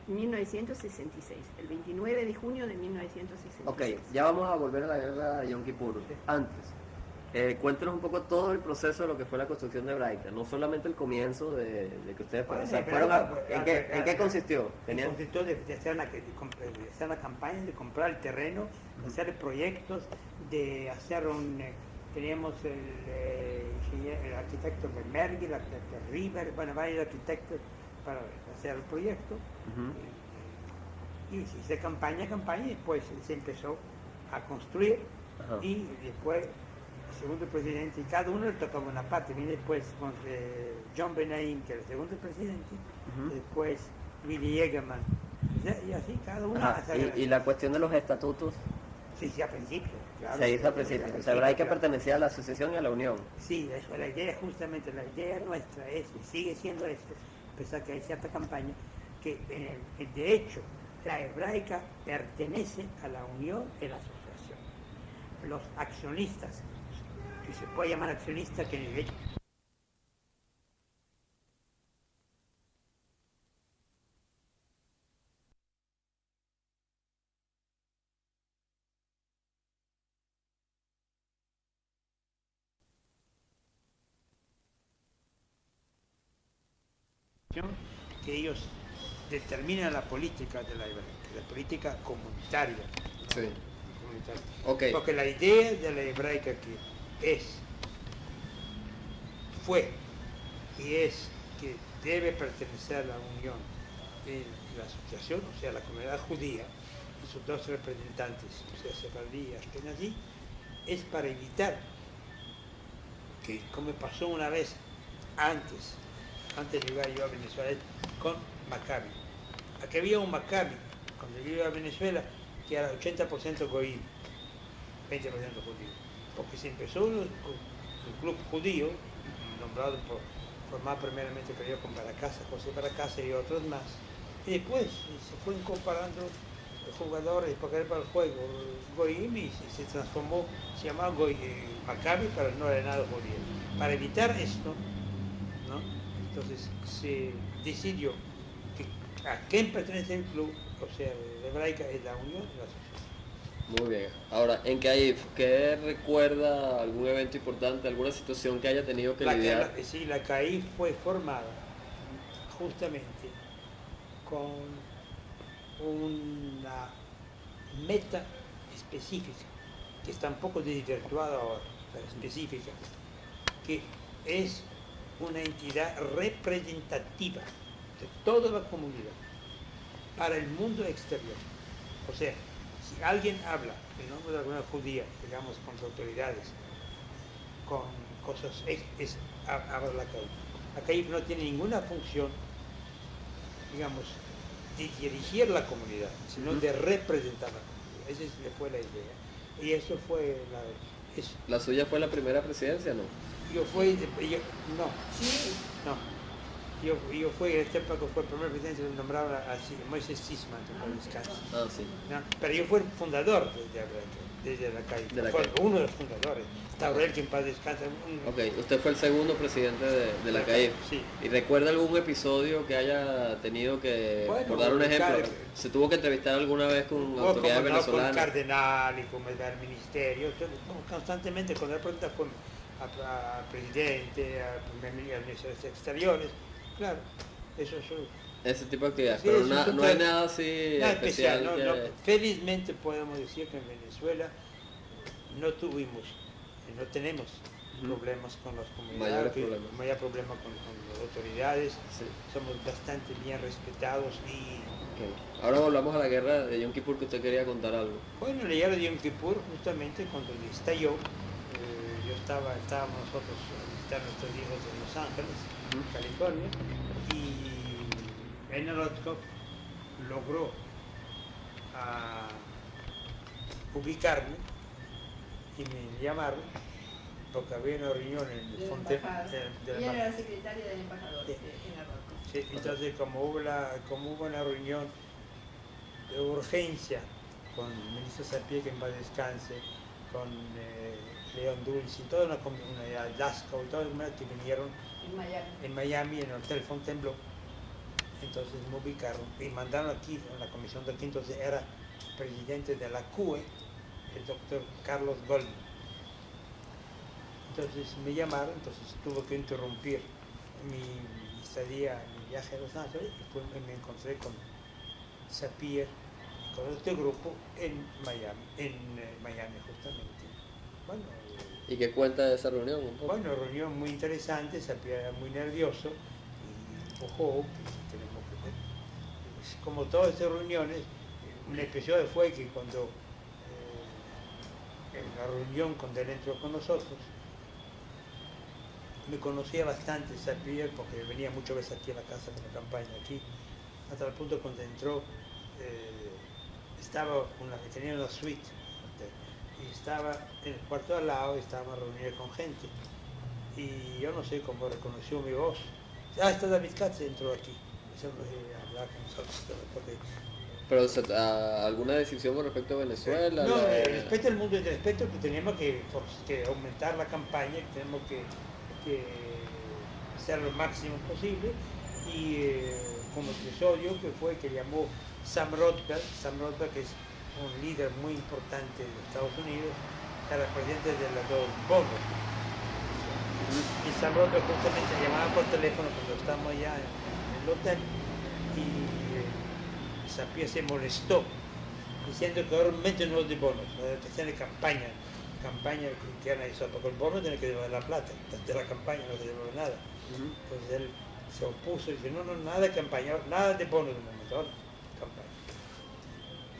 1966, el 29 de junio de 1966. Ok, ya vamos a volver a la guerra de Yom Kippur. Antes, cuéntenos un poco todo el proceso de lo que fue la construcción de Hebraica, no solamente el comienzo de que ustedes ¿en qué consistió? Consistió de hacer una campaña, de comprar el terreno, de hacer proyectos, de hacer teníamos el arquitecto Mergui, el arquitecto River, bueno, varios arquitectos para hacer el proyecto. Y se hizo campaña, y después se empezó a construir. Y después el segundo presidente, y cada uno le tocaba una parte. Vine después con John Benaim, que era el segundo presidente, después Willy Egerman, y así cada uno. ¿Y la cuestión de los estatutos? Se hizo a principio. Claro, se hizo a principio. O sea, Hebraica pertenecía a la asociación y a la unión. Sí, eso, la idea justamente, la idea nuestra es, y sigue siendo esto, a pesar que hay cierta campaña, que de hecho la Hebraica pertenece a la unión de la asociación. Los accionistas, que se puede llamar accionistas, que de hecho que ellos determinan la política de la Hebraica, la política comunitaria. ¿No? Sí. Comunitaria. Okay. Porque la idea de la Hebraica fue que debe pertenecer a la unión de la asociación, o sea, la comunidad judía, y sus dos representantes, o sea, Sefardí y Ashkenazí, es para evitar que, como pasó una vez antes de llegar yo a Venezuela, con Maccabi. Aquí había un Maccabi, cuando yo iba a Venezuela, que era 80% goí, 20% judío. Porque se empezó un club judío, nombrado por más primeramente creo con Baracasa, José Baracasa y otros más. Y después se fueron comparando los jugadores para caer para el juego, goím, y se transformó, se llamaba Maccabi, pero no era nada judío. Para evitar esto, ¿no? Entonces se decidió que a quién pertenece el club, o sea, la Hebraica es la unión y la asociación. Muy bien. Ahora, ¿en qué recuerda algún evento importante, alguna situación que haya tenido que lidiar? Sí, la CAI fue formada justamente con una meta específica, que está un poco desvirtuada ahora, pero específica, que es una entidad representativa de toda la comunidad para el mundo exterior. O sea, si alguien habla en nombre de alguna judía, digamos, con autoridades, con cosas, habla la CAI. La CAI no tiene ninguna función, digamos, de dirigir la comunidad, sino de representar la comunidad. Esa fue la idea. Y eso fue ¿La suya fue la primera presidencia, no? Yo fui este época fue el primer presidente, lo nombraba así, Moisés Sisman, sí. ¿No? Pero yo fui el fundador desde la calle, fue uno de los fundadores. Taurel, que en paz descansa. Ok, usted fue el segundo presidente de la calle. Sí. ¿Y recuerda algún episodio que haya tenido que, por dar un ejemplo, se tuvo que entrevistar alguna vez con autoridades venezolanas? Con el cardenal y con el ministerio, constantemente con la pregunta fue al presidente, al ministro de Exteriores, claro, eso es ese tipo de actividades, sí, pero no hay nada así nada especial. No, felizmente podemos decir que en Venezuela no tenemos problemas con las comunidades, mayor problema con las autoridades, sí. Somos bastante bien respetados y... Okay. Ahora volvamos a la guerra de Yom Kippur, que usted quería contar algo. Bueno, la guerra de Yom Kippur, justamente cuando estalló, estábamos nosotros visitando nuestros hijos en Los Ángeles, California, y Elena Rothkopf logró a ubicarme y me llamaron porque había una reunión en el y era la secretaria del embajador en Marruecos. Sí, entonces como hubo una reunión de urgencia con el ministro Sapir, que en paz descanse, con León Dulce y toda una Lasco y todo el mundo que vinieron en Miami, en el Hotel Fontainebleau. Entonces me ubicaron y mandaron aquí a la comisión de aquí. Entonces era presidente de la CUE, el doctor Carlos Goldman. Entonces me llamaron, entonces tuve que interrumpir mi estadía, mi viaje a Los Ángeles, y me encontré con Sapir, con este grupo en Miami justamente. Bueno, ¿y qué cuenta de esa reunión? Bueno, reunión muy interesante, Sapir era muy nervioso y ojo, que tenemos que ver. Pues, como todas estas reuniones, un episodio fue que cuando en la reunión cuando él entró con nosotros, me conocía bastante Sapir porque venía muchas veces aquí a la casa con la campaña aquí, hasta el punto cuando entró tenía una suite y estaba en el cuarto al lado, estábamos reunidos con gente y yo no sé cómo reconoció mi voz. Está David Katz, entró aquí, hablar con nosotros porque... ¿Pero alguna decisión con respecto a Venezuela? No, respecto al mundo, respecto que tenemos que aumentar la campaña, que tenemos que hacer lo máximo posible, y como episodio que fue que llamó Sam Rothberg, que es un líder muy importante de Estados Unidos, era presidente de los dos bonos. Y Sam Rothberg justamente llamaba por teléfono cuando estábamos allá en el hotel, y Sapir se molestó diciendo que ahora meten los de bonos, que están en campaña que eran eso, porque el bono tiene que devolver la plata, de la campaña no se devuelve nada. Entonces él se opuso y dice, no, nada de campaña, nada de bonos de momento, ahora campaña.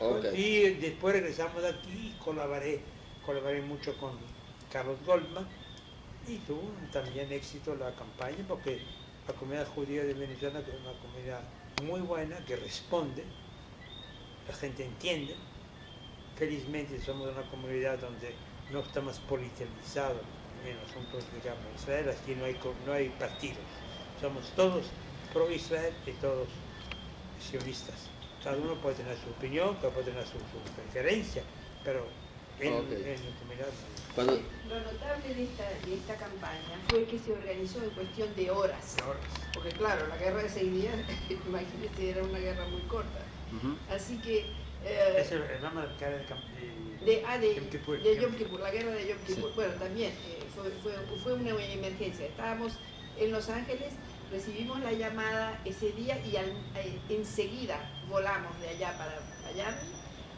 Okay. Y después regresamos de aquí y colaboré mucho con Carlos Goldman y tuvo también éxito la campaña porque la comunidad judía de Venezuela es una comunidad muy buena que responde, la gente entiende. Felizmente somos una comunidad donde no estamos politizados en asuntos, digamos, Israel, aquí no hay partidos, somos todos pro Israel y todos sionistas. Cada uno puede tener su opinión, cada uno puede tener su preferencia, pero en la comunidad... Lo notable de esta campaña fue que se organizó en cuestión de horas. Porque claro, la guerra de 6 días, imagínense, era una guerra muy corta. Así que... es el programa de Yom Kippur, la guerra de Yom Kippur. Sí. Bueno, también fue una emergencia. Estábamos en Los Ángeles, recibimos la llamada ese día y enseguida volamos de allá para Miami.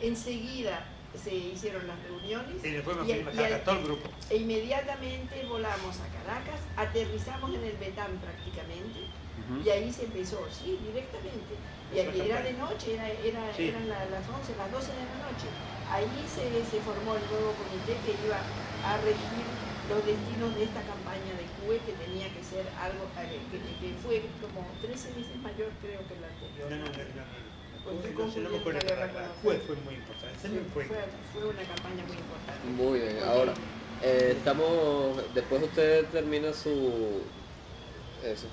Enseguida se hicieron las reuniones y después todo el grupo. E inmediatamente volamos a Caracas, aterrizamos en el Betán prácticamente. Y ahí se empezó, sí, directamente. Y era de noche, eran las 11, las 12 de la noche. Ahí se formó el nuevo comité que iba a regir los destinos de esta campaña de CUE, que tenía que ser algo que fue como 13 veces mayor, creo, que la anterior. No me acuerdo, la CUE fue muy importante. Fue una campaña muy importante. Muy bien, ahora, después usted termina sus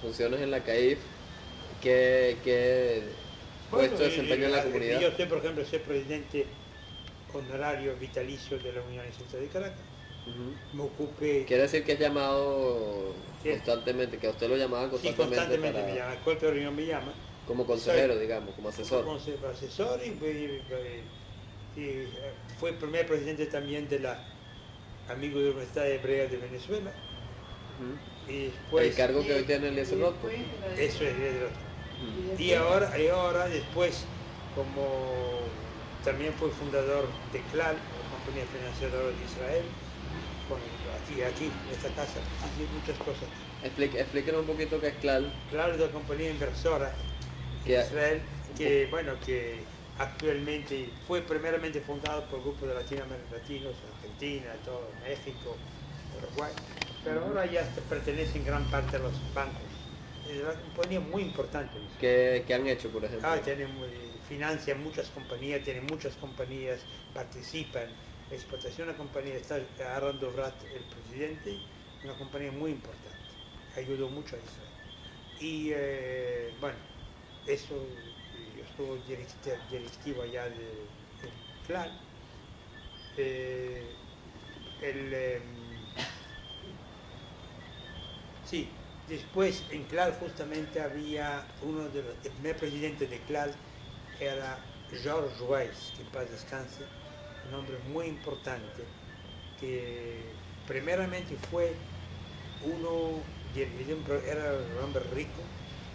funciones en la CAIF, ¿qué puesto desempeña en la comunidad? Yo soy, por ejemplo, soy presidente honorario vitalicio de la Unión Cívica de Caracas. Me ocupé... ¿Quiere decir que es llamado constantemente, que a usted lo llamaban constantemente? Sí, constantemente me llama, cualquier reunión me llama. Como consejero, digamos, como asesor. Como asesor y fue el primer presidente también de la Amigo de la Universidad Hebrea de Venezuela. Y después, el cargo que hoy tiene Eliezer Rothberg. Eso es Eliezer Rothberg. Y ahora después, como también fue fundador de CLAL, la compañía financiera de Israel, aquí en esta casa, y muchas cosas. Explíquenos un poquito qué es CLAL. CLAL es una compañía inversora de Israel que actualmente fue primeramente fundado por grupos de latinos, Argentina, todo, México, Uruguay, pero ahora ya pertenece en gran parte a los bancos Es una compañía muy importante. ¿Qué han hecho, por ejemplo? Financian muchas compañías, tienen muchas compañías, participan. La explotación de una compañía está agarrando el presidente, una compañía muy importante. Ayudó mucho a Israel. Y bueno, eso, yo estuve directivo allá de CLAL. Sí, después en CLAL justamente había el primer presidente de CLAL era George Weiss, que en paz descanse, un hombre muy importante, que primeramente fue era un hombre rico,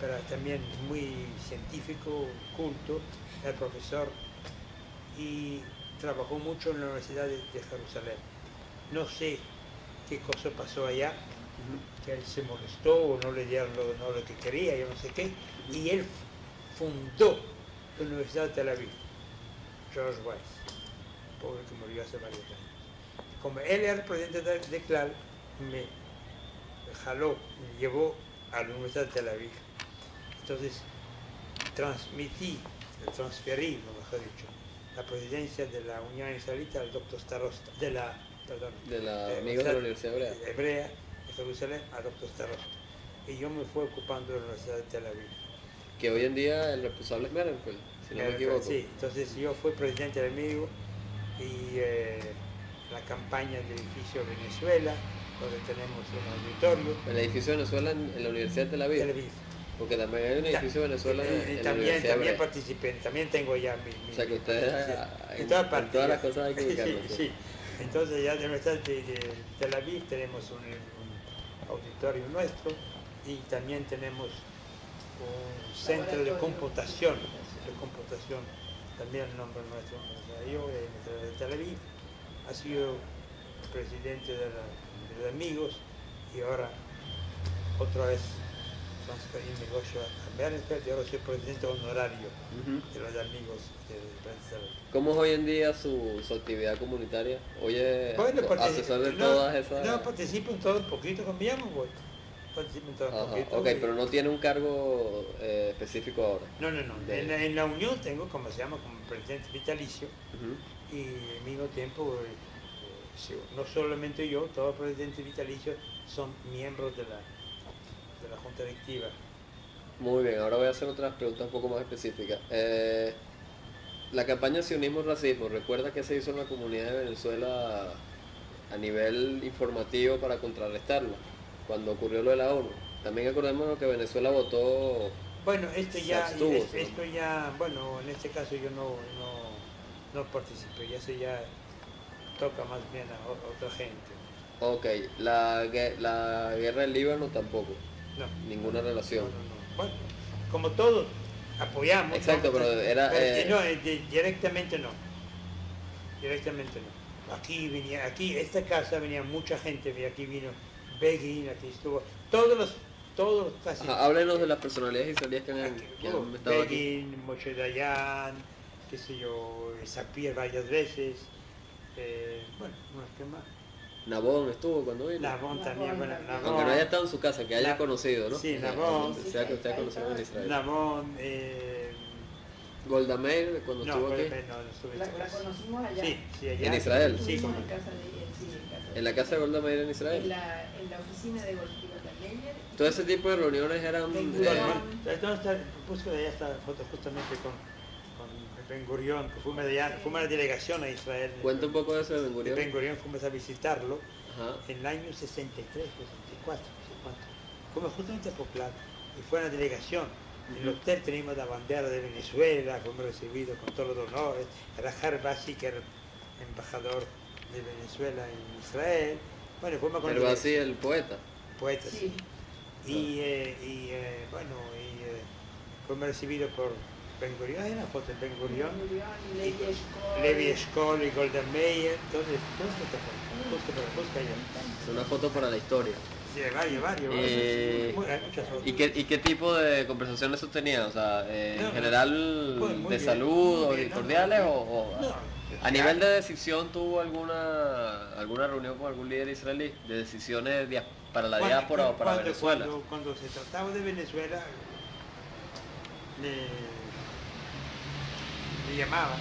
pero también muy científico, culto, era profesor y trabajó mucho en la Universidad de Jerusalén. No sé qué cosa pasó allá, que él se molestó o no le dieron lo que quería, yo no sé qué, y él fundó la Universidad de Tel Aviv, George Weiss, pobre que murió hace varios años. Como él era el presidente de CLAL, me llevó a la Universidad de Tel Aviv. Entonces transferí, mejor dicho, la presidencia de la Unión Israelita al doctor Starosta, de la amigos de la Universidad Hebrea de Jerusalén, al doctor Starosta. Y yo me fui ocupando de la Universidad de Tel Aviv. Que hoy en día el responsable es Merenfeld, si no me equivoco. Sí, entonces yo fui presidente del amigo y la campaña del edificio Venezuela, donde tenemos un auditorio. ¿El edificio de Venezuela en la Universidad de Tel Aviv? Tel Aviv. Porque también hay un edificio de Venezuela en la Universidad también participé, también tengo ya mi... O sea que ustedes en todas las cosas hay que ubicarlo. Sí. Entonces ya de la Universidad de Tel Aviv tenemos un auditorio nuestro y también tenemos un centro de computación, también el nombre nuestro. Yo de Tel Aviv ha sido presidente de los amigos y ahora otra vez transferí mi negocio a Merenfeld y ahora soy presidente honorario de los amigos de Merenfeld. ¿Cómo es hoy en día su actividad comunitaria? Oye, asesor de todas esas... No, participo en todo un poquito con mi amo, voy. Participo en todo un poquito. Ok, pero no tiene un cargo específico ahora. No. En la Unión tengo, como se llama, como presidente vitalicio y al mismo tiempo, no solamente yo, todos los presidentes vitalicios son miembros de la Junta Directiva. Muy bien, ahora voy a hacer otras preguntas un poco más específicas. La campaña Sionismo Racismo, ¿recuerda qué se hizo en la comunidad de Venezuela a nivel informativo para contrarrestarlo? Cuando ocurrió lo de la ONU. También acordémonos que Venezuela votó... Bueno, esto ya, bueno, en este caso yo no participé, ya toca más bien a otra gente. Ok, la guerra del Líbano tampoco. No. Ninguna relación. No. Bueno, como todos apoyamos. Exacto, ¿no? pero era... Directamente no. Aquí, esta casa venía mucha gente, aquí vino Begin, aquí estuvo, todos los casi. Háblenos de las personalidades israelíes que han estado aquí. Begin, Moshe Dayan, qué sé yo, Sapir varias veces, bueno, ¿qué más? Nabón estuvo cuando vino. Nabón también, bueno, Nabón. Aunque no haya estado en su casa, que haya conocido, ¿no? Sí, Nabón. Sea que usted haya conocido en Israel. Nabón, Golda Meir, cuando estuvo aquí. La conocimos allá. Sí, allá. ¿En Israel? Sí, como en casa de ella, ¿En la casa de Golda Meir en Israel? En la oficina de Golda Meir. Todo ese tipo de reuniones eran... Busco de allá esta foto justamente con Ben Gurión, que fuimos una delegación a Israel. Cuenta un poco de eso de Ben Gurión. Ben Gurión fuimos a visitarlo en el año 63, 64, no sé cuánto. Fuimos justamente a Poclán y fue una delegación. En el hotel teníamos la bandera de Venezuela, fuimos recibidos con todos los honores. Era Harbasi, que era embajador de Venezuela en Israel. Bueno, fuimos con Harbasi, el poeta. Poeta, sí. Fuimos recibidos por Ben Gurión, hay una foto de Ben Gurión, Levi Eshkol y Golda Meir, entonces, busca allá. Es una foto para la historia. Sí, hay varios. Hay muchas fotos. ¿Y qué tipo de conversaciones sostenían? O sea, en general muy de bien, salud muy bien, cordiales o a nivel de de decisión tuvo alguna reunión con algún líder israelí de decisiones para la diáspora o para Venezuela. Cuando se trataba de Venezuela, le llamaba,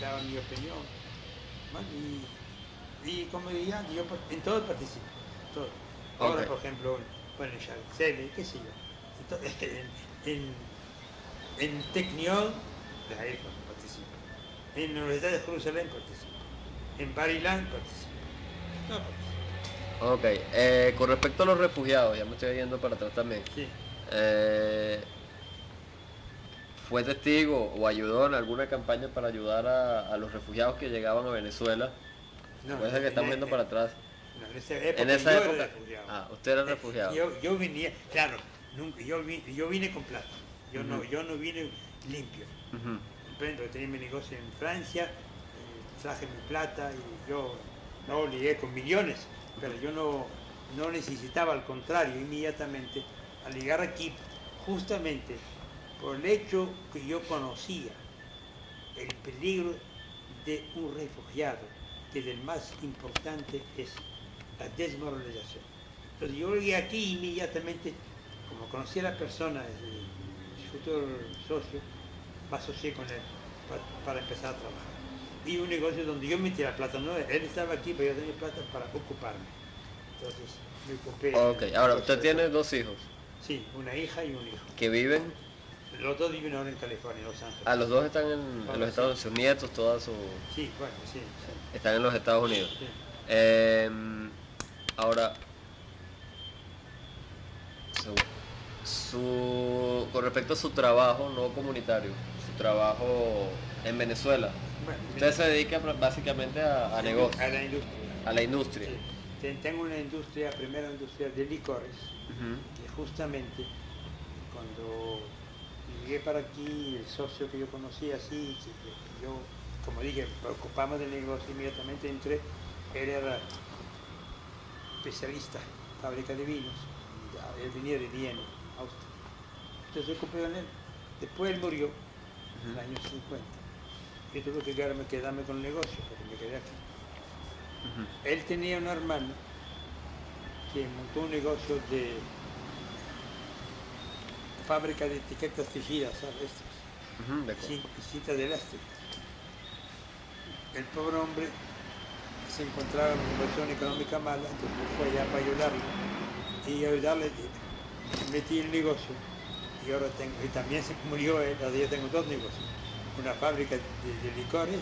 daba mi opinión, bueno, y como diría, yo en todo participo, todo. Ahora, por ejemplo, bueno, en Charcele, qué sé yo, entonces, en Technion, de ahí participo, en la Universidad de Jerusalén participo, en Barilán participo, no participo. Ok, con respecto a los refugiados, ya me estoy yendo para atrás también. Sí. ¿Fue testigo o ayudó en alguna campaña para ayudar a los refugiados que llegaban a Venezuela? No, puede ser que estamos yendo para atrás. No, en en esa época. Era refugiado. Usted era refugiado. Yo venía, claro, nunca, yo vine con plata. Yo no vine limpio. Comprendo, tenía mi negocio en Francia, traje mi plata y yo no ligué con millones, pero yo no necesitaba, al contrario, inmediatamente, al llegar aquí, justamente por el hecho que yo conocía el peligro de un refugiado, que el más importante es la desmoralización. Entonces yo llegué aquí inmediatamente, como conocía a la persona, el futuro socio, me asocié con él para empezar a trabajar. Y un negocio donde yo metí la plata, no, él estaba aquí, pero yo tenía plata para ocuparme. Entonces me ocupé. Ok, ahora usted tiene 2 hijos. Sí, una hija y un hijo. ¿Que viven? Los 2 viven ahora en California, en Los Ángeles. Los 2 están en los Estados Unidos, sus nietos, toda su... Sí, bueno, sí. Están en los Estados Unidos. Sí. Ahora, con respecto a su trabajo no comunitario, su trabajo en Venezuela, Bueno, usted se dedica básicamente a negocios, a la industria. a la industria. Sí. Tengo una industria, primera industria de licores, que justamente cuando llegué para aquí, el socio que yo conocía así, yo, como dije, preocupamos del negocio, inmediatamente entré, él era especialista, fábrica de vinos, él venía de Viena, Austria. Entonces yo compré con él. Después él murió en el año 50. Yo tuve que quedarme con el negocio, porque me quedé aquí. Él tenía un hermano que montó un negocio de fábrica de etiquetas tejidas, ¿sabes? Sí, cintas de elástico. El pobre hombre se encontraba en una situación económica mala, entonces fue allá para ayudarlo. Y ayudarle, metí el negocio. Y ahora también se murió él, ahora yo tengo 2 negocios. Una fábrica de licores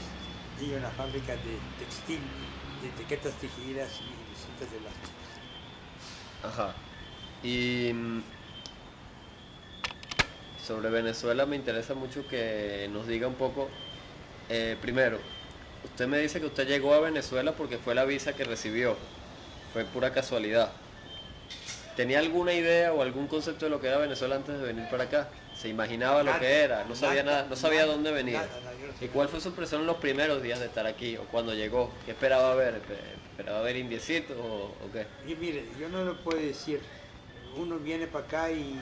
y una fábrica de textil, de etiquetas tejidas y de cintas de elástico. Ajá. Y sobre Venezuela me interesa mucho que nos diga un poco, primero, usted me dice que usted llegó a Venezuela porque fue la visa que recibió, fue pura casualidad. ¿Tenía alguna idea o algún concepto de lo que era Venezuela antes de venir para acá? ¿Se imaginaba lo que era? ¿No sabía nada? ¿No sabía dónde venía? ¿Y cuál fue su impresión en los primeros días de estar aquí o cuando llegó? ¿Qué esperaba ver? ¿Esperaba ver indiecitos o qué? Y mire, yo no lo puedo decir. Uno viene para acá y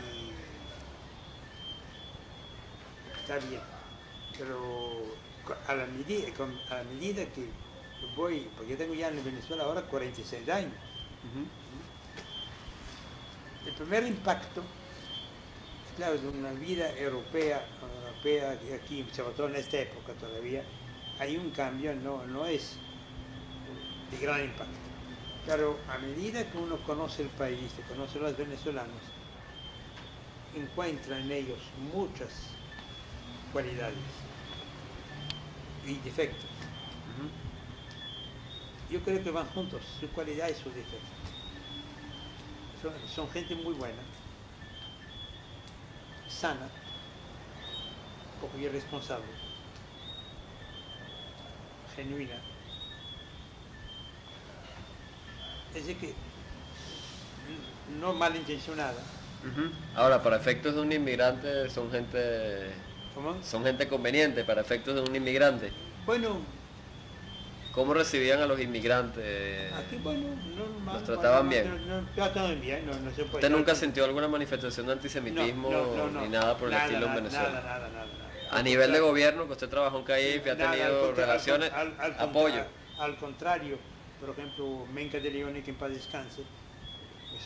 está bien, pero a la medida que voy, porque yo tengo ya en Venezuela ahora 46 años, el primer impacto, claro, de una vida europea aquí, sobre todo en esta época todavía, hay un cambio, no es de gran impacto. Claro, a medida que uno conoce el país, que conoce a los venezolanos, encuentra en ellos muchas cualidades y defectos. Yo creo que van juntos, sus cualidades y sus defectos. Son gente muy buena, sana, un poco irresponsable, genuina. Es decir, que no malintencionada. Ahora, para efectos de un inmigrante son gente... ¿Cómo? Son gente conveniente para efectos de un inmigrante. Bueno, ¿cómo recibían a los inmigrantes? aquí, bueno, normal. ¿Los trataban bien? Trataban bien, no se puede. ¿Usted nunca sintió alguna manifestación de antisemitismo no, ni nada por el nada, estilo en Venezuela? Nada. A nivel de gobierno, que usted trabajó en CAIF y ha tenido relaciones, apoyo. Al contrario, por ejemplo, Menca de Leone, que en paz descanse,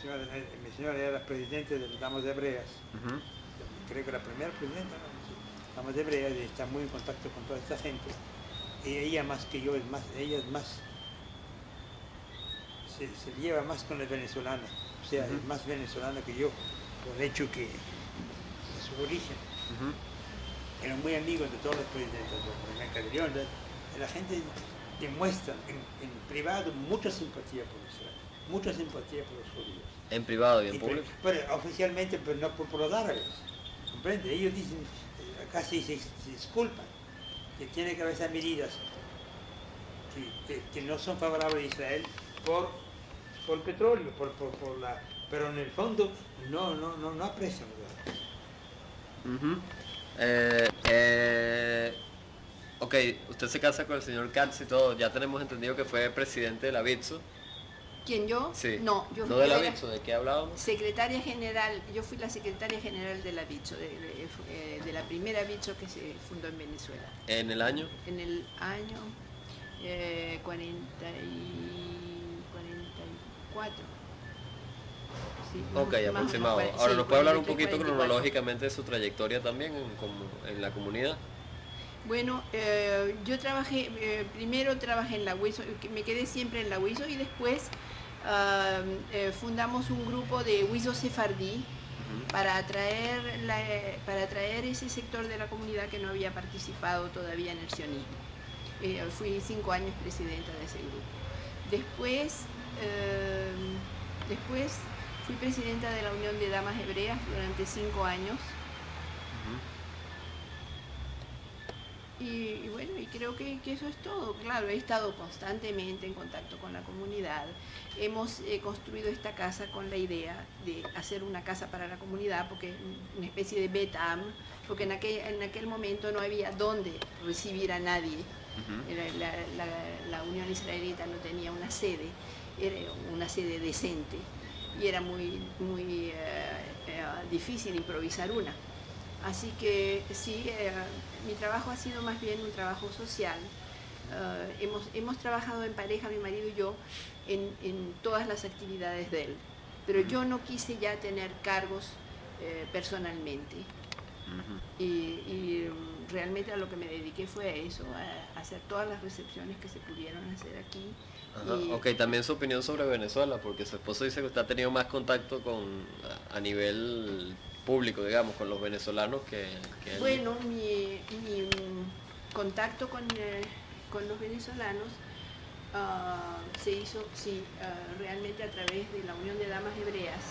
mi señora era presidente de las Damas de Hebreas, creo que la primera presidenta, ¿no? Sí. Damas de Hebreas, y está muy en contacto con toda esta gente, y ella más que yo, ella es más, se lleva más con las venezolanas, o sea, es más venezolana que yo, por el hecho que de su origen. Eran muy amigos de todos los presidentes, de Mercadillón, la gente demuestra en privado mucha simpatía por Israel, mucha simpatía por los judíos. ¿En privado y en público? Pero oficialmente, pero no por los árabes, ¿comprende? Ellos dicen, casi se disculpan, que tiene que haber esas medidas que no son favorables a Israel por el petróleo, pero en el fondo no aprecian los árabes. Ok, usted se casa con el señor Katz y todo, ya tenemos entendido que fue presidente de la BITSO. ¿Quién, yo? Sí. No, yo ¿No de la BITSO? ¿De qué hablábamos? Secretaria general, yo fui la secretaria general de la BITSO, de la primera BITSO que se fundó en Venezuela. ¿En el año? En el año 44. Sí, ok, aproximado. Ahora, ¿nos puede hablar un poquito 44. Cronológicamente de su trayectoria también en la comunidad? Bueno, yo primero trabajé en la UISO, me quedé siempre en la UISO y después fundamos un grupo de UISO Sefardí para atraer ese sector de la comunidad que no había participado todavía en el sionismo. Fui 5 años presidenta de ese grupo. Después fui presidenta de la Unión de Damas Hebreas durante 5 años. Y bueno, y creo que eso es todo. Claro, he estado constantemente en contacto con la comunidad. Hemos construido esta casa con la idea de hacer una casa para la comunidad, porque una especie de Betam, porque en aquel momento no había dónde recibir a nadie. La Unión Israelita no tenía una sede, era una sede decente, y era muy difícil improvisar una. Así que sí, mi trabajo ha sido más bien un trabajo social. Hemos trabajado en pareja, mi marido y yo, en todas las actividades de él. Pero yo no quise ya tener cargos personalmente. Y realmente a lo que me dediqué fue a eso, a hacer todas las recepciones que se pudieron hacer aquí. Ok, también su opinión sobre Venezuela, porque su esposo dice que usted ha tenido más contacto a nivel público, digamos, con los venezolanos que él. Bueno, mi contacto con los venezolanos se hizo, sí, realmente a través de la Unión de Damas Hebreas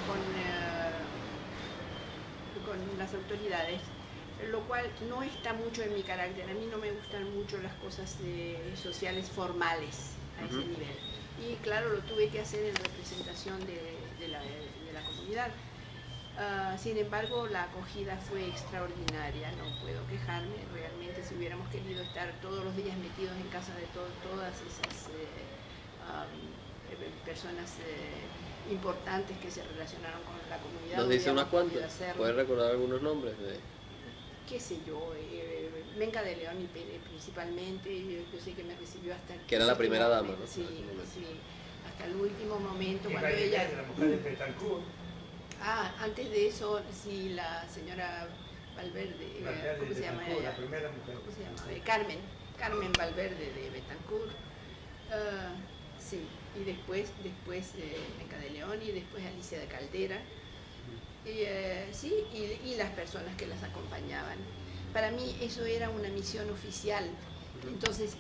con las autoridades, lo cual no está mucho en mi carácter. A mí no me gustan mucho las cosas sociales formales a ese nivel. Y claro, lo tuve que hacer en representación de la comunidad. Sin embargo, la acogida fue extraordinaria, no puedo quejarme. Realmente, si hubiéramos querido estar todos los días metidos en casa de todas esas personas importantes que se relacionaron con la comunidad. ¿Nos dice unas cuantas? ¿Puede recordar algunos nombres? Qué sé yo, Menca de León y Pérez principalmente, yo sé que me recibió hasta el... Que era la primera dama, ¿no? Sí, hasta el último momento cuando ella... La mujer de Betancourt. Antes de eso, sí, la señora Valverde, ¿cómo se llama ella? La primera mujer. ¿Cómo se llama? Carmen Valverde de Betancourt. Sí, y después Menca de León y después Alicia de Caldera. Y las personas que las acompañaban. Para mí eso era una misión oficial. Entonces,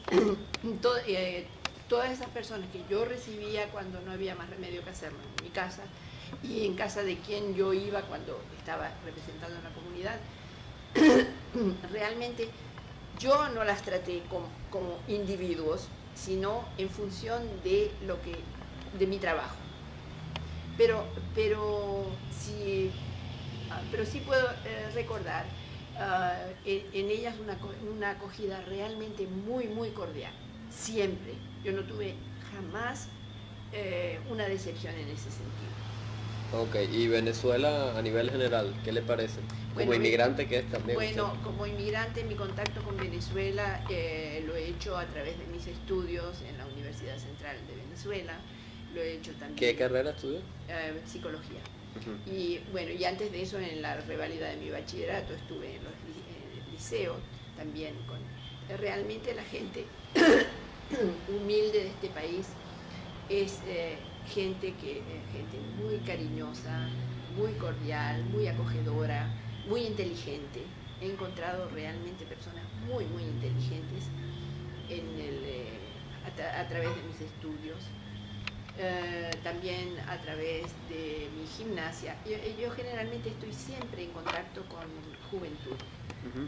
todas esas personas que yo recibía cuando no había más remedio que hacerlo en mi casa y en casa de quien yo iba cuando estaba representando a la comunidad, realmente yo no las traté como individuos, sino en función de mi trabajo. Pero sí puedo recordar en ellas una acogida realmente muy, muy cordial. Siempre. Yo no tuve jamás una decepción en ese sentido. Ok, y Venezuela a nivel general, ¿qué le parece? Como inmigrante que es también. Bueno, como inmigrante mi contacto con Venezuela lo he hecho a través de mis estudios en la Universidad Central de Venezuela. lo he hecho también. ¿Qué carrera estudió? Psicología. Y bueno, y antes de eso, en la reválida de mi bachillerato, estuve en el liceo también. Realmente la gente humilde de este país es gente muy cariñosa, muy cordial, muy acogedora, muy inteligente. He encontrado realmente personas muy, muy inteligentes a través de mis estudios. También a través de mi gimnasia. Yo generalmente estoy siempre en contacto con juventud,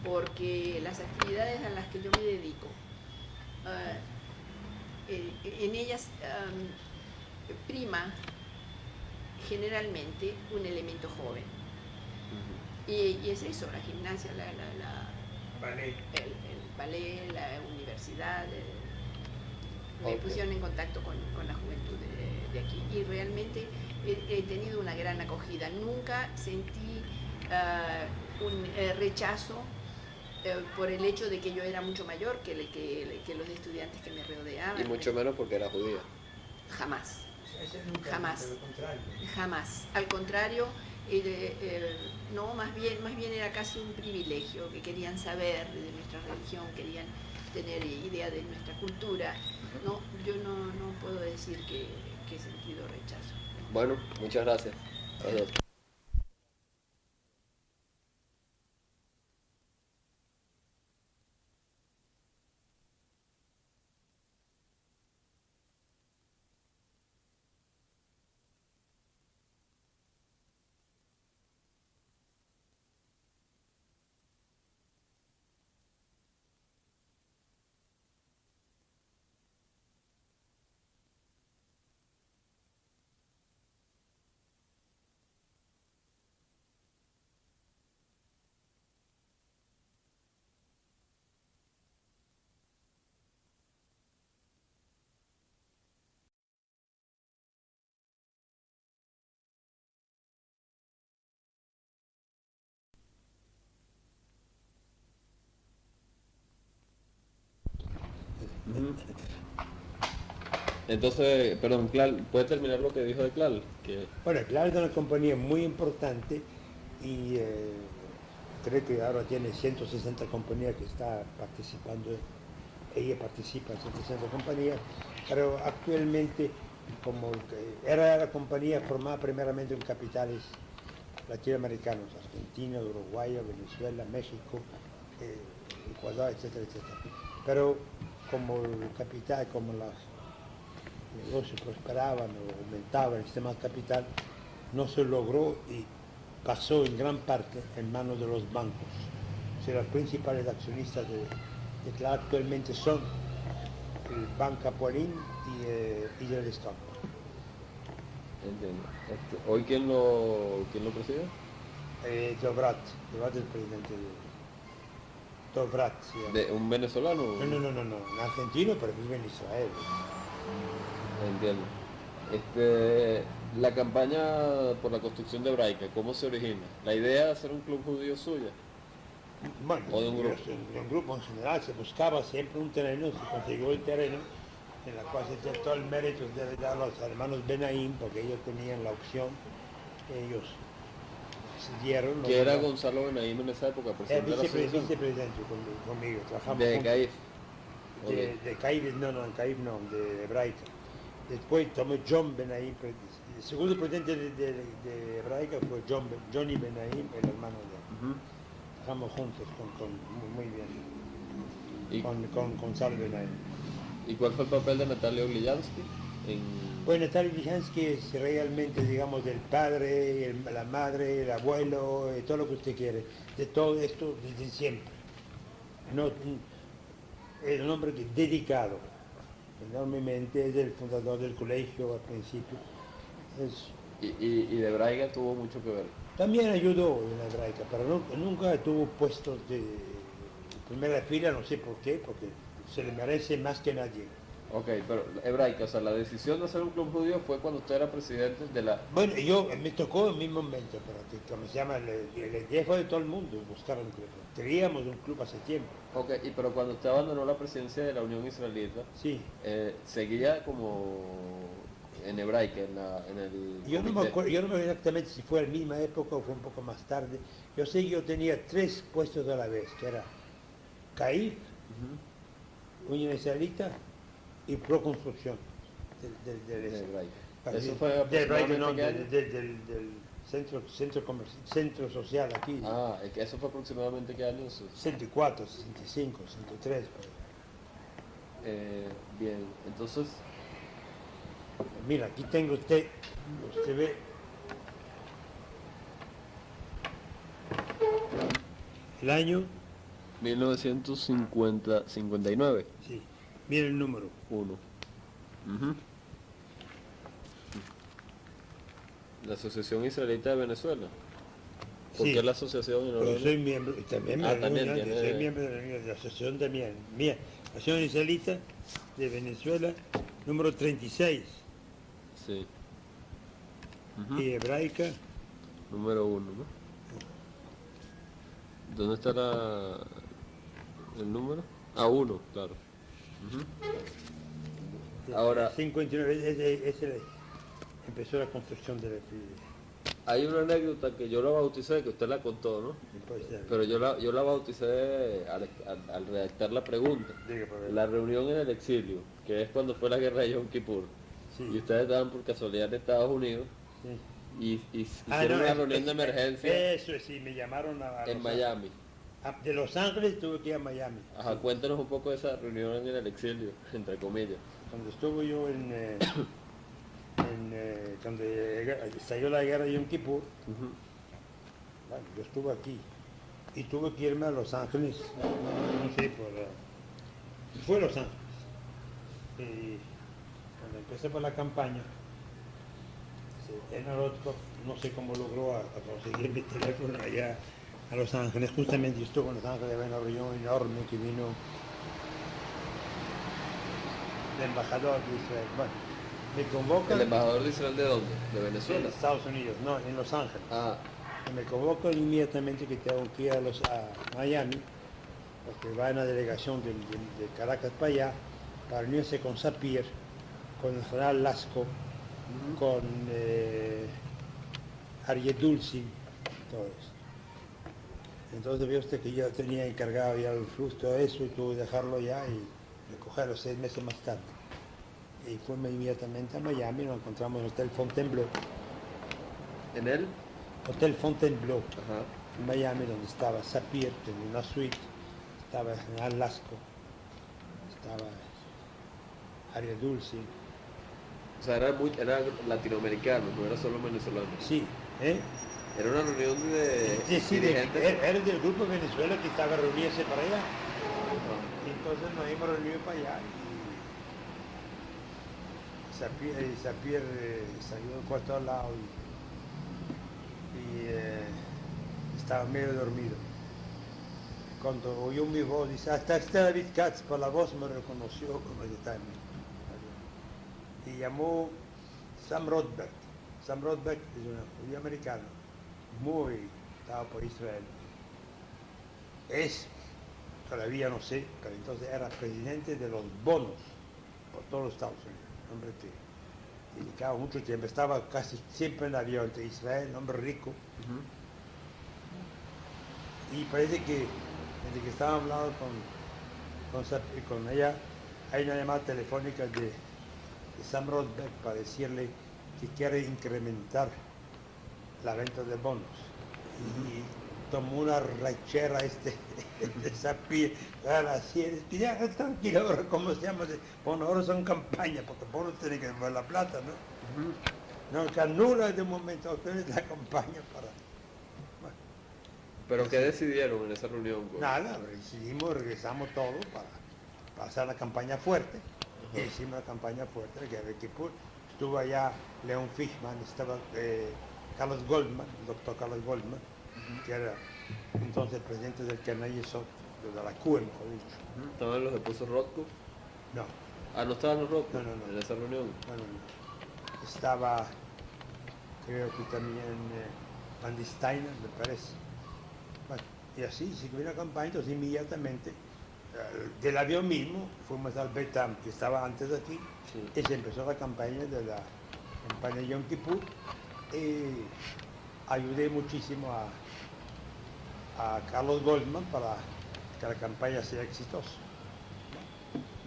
porque las actividades a las que yo me dedico, en ellas prima generalmente un elemento joven. Y es eso, la gimnasia, el ballet, la universidad, me pusieron en contacto con la juventud de aquí, y realmente he tenido una gran acogida. Nunca sentí un rechazo por el hecho de que yo era mucho mayor que los estudiantes que me rodeaban. Y mucho menos porque era judía. Jamás. Jamás. Al contrario, no, más bien era casi un privilegio, que querían saber de nuestra religión, querían tener idea de nuestra cultura. No, yo no puedo decir que he sentido rechazo. Bueno, muchas gracias. Adiós. Entonces, perdón, Clal, ¿puede terminar lo que dijo de Clal? Bueno, Clal es una compañía muy importante y creo que ahora tiene 160 compañías que está participando. Ella participa en 160 compañías, pero actualmente, como era la compañía formada primeramente en capitales latinoamericanos, Argentina, Uruguay, Venezuela, México, Ecuador, etcétera, etcétera. Pero como el capital, como los negocios prosperaban o aumentaba el sistema capital, no se logró y pasó en gran parte en manos de los bancos. O sea, los principales accionistas de Clal actualmente son el Banco Apurín y el Estado. Entiendo. ¿Hoy quién lo preside? Dovrat es el presidente de Dovrat. ¿De un venezolano? No, un argentino, pero vive en Israel. Entiendo. La campaña por la construcción de Hebraica, ¿cómo se origina? ¿La idea de hacer un club judío suya? Bueno, ¿O de un grupo? De un grupo en general, se buscaba siempre un terreno, se consiguió el terreno, en la cual se tiene todo el mérito de dar a los hermanos Benaim, porque ellos tenían la opción, ellos decidieron. ¿Qué era Gonzalo Benaim en esa época? Vicepresidente conmigo, trabajamos ¿De juntos. CAIF? De CAIF, no, de Hebraica. Después tomó John Benaim, el segundo presidente de Hebraica fue Johnny Benaim, el hermano de él. Trabajamos juntos muy bien, con Gonzalo Benaim. ¿Y cuál fue el papel de Natalia Ogliansky? Pues Natalia Ogliansky es realmente, digamos, del padre, la madre, el abuelo, todo lo que usted quiere, de todo esto desde siempre. No, es un hombre dedicado enormemente, es el fundador del colegio al principio. ¿Y de Hebraica tuvo mucho que ver? También ayudó en la Hebraica, pero nunca tuvo puestos de primera fila, no sé por qué, porque se le merece más que nadie. Ok, pero Hebraica, o sea, la decisión de hacer un club judío fue cuando usted era presidente de la... Bueno, me tocó en mi momento, pero como se llama, la idea fue de todo el mundo buscar un club. Queríamos un club hace tiempo. Ok, pero cuando usted abandonó la presidencia de la Unión Israelita, sí. ¿seguía como en hebraica, en el yo no me acuerdo exactamente si fue a la misma época o fue un poco más tarde. Yo sé que yo tenía 3 puestos a la vez, que era CAIF, Unión Israelita y Proconstrucción del Eso fue del centro social aquí. Ah, ¿eso fue aproximadamente qué año? 64, 65, 63. Bien, entonces... Mira, aquí tengo usted ve el año 1959. Sí, mira el número 1. La Asociación Israelita de Venezuela. ¿Por qué la asociación? Yo soy miembro, y también soy miembro de la asociación también. Mira, Asociación Israelita de Venezuela, número 36. Sí. Y hebraica. Número 1, ¿no? ¿Dónde está el número? 1, claro. Ahora... 59, empezó la construcción de la... Hay una anécdota que yo la bauticé, que usted la contó, ¿no? Pero yo la bauticé al redactar la pregunta. La reunión en el exilio, que es cuando fue la guerra de Yom Kippur. Sí. Y ustedes estaban por casualidad en Estados Unidos. Sí. Y hicieron una reunión de emergencia. Eso sí, me llamaron en Miami. De Los Ángeles tuve que ir a Miami. Ajá, sí. Cuéntanos un poco de esa reunión en el exilio, entre comillas. Cuando estuve yo cuando estalló la guerra de Yom Kippur, bueno, yo estuve aquí y tuve que irme a Los Ángeles, no sé, fue a Los Ángeles. Y cuando empecé por la campaña, en Orozco, no sé cómo logró a conseguir mi teléfono allá a Los Ángeles. Justamente yo estuve en Los Ángeles, había una reunión enorme que vino el embajador de Israel. Bueno, me convocan. ¿El embajador de Israel de dónde? ¿De Venezuela? De Estados Unidos, no, en Los Ángeles. Ah. Y me convocan inmediatamente que tengo que ir a Miami, porque va una delegación de Caracas para allá, para reunirse con Sapir, con el general Lasco, con Ariel Dulci, todo eso. Entonces vio usted que yo tenía encargado ya el flujo, todo eso, y tuve que dejarlo ya y recogerlo 6 meses más tarde. Y fuimos inmediatamente a Miami, nos encontramos en el Hotel Fontainebleau. ¿En el? Hotel Fontainebleau, en Miami, donde estaba Sapir, en una suite, estaba el general Lasco, estaba Ariel Dulci. O sea, era latinoamericano, no era solo venezolano. Sí, Era una reunión de dirigentes. Era del grupo de Venezuela que estaba reuniéndose para allá. Y entonces nos hemos reunido para allá. Y Sapir salió del cuarto al lado y estaba medio dormido. Cuando oyó mi voz, dice, hasta está David Katz, por la voz me reconoció como está en mí. Y llamó Sam Rothberg. Sam Rothberg es un judío americano, estaba por Israel. Todavía no sé, pero entonces era presidente de los bonos por todos los Estados Unidos. Hombre que dedicaba mucho tiempo, estaba casi siempre en el avión entre Israel, un hombre rico. Y parece que desde que estaba hablando con ella, hay una llamada telefónica de Sam Rothberg para decirle que quiere incrementar la venta de bonos. Y tomó una rachera de Sapir, así, ya tranquilo, ahora cómo se llama, bueno, ahora son campañas, porque bonos tienen que ver la plata, ¿no? No, que anula de momento a ustedes la campaña para... Bueno, ¿pero qué decidieron en esa reunión? Nada, decidimos, regresamos todo para hacer la campaña fuerte. Y hicimos la campaña fuerte de Yom Kippur. Estuvo allá Leon Fishman, estaba Carlos Goldman, el doctor Carlos Goldman, que era entonces el presidente del Carnegie Yesod, de la CUE, mejor dicho. ¿Estaban los esposos Rothko? No. Ah, ¿no estaban los Rothko no. en esa reunión? No. Estaba, creo que también Andy Steiner, me parece. Bueno, y así siguió la campaña, entonces inmediatamente del avión mismo fuimos al Betam, que estaba antes de aquí, y se empezó la campaña de la campaña de Yom Kippur, ayudé muchísimo a Carlos Goldman para que la campaña sea exitosa.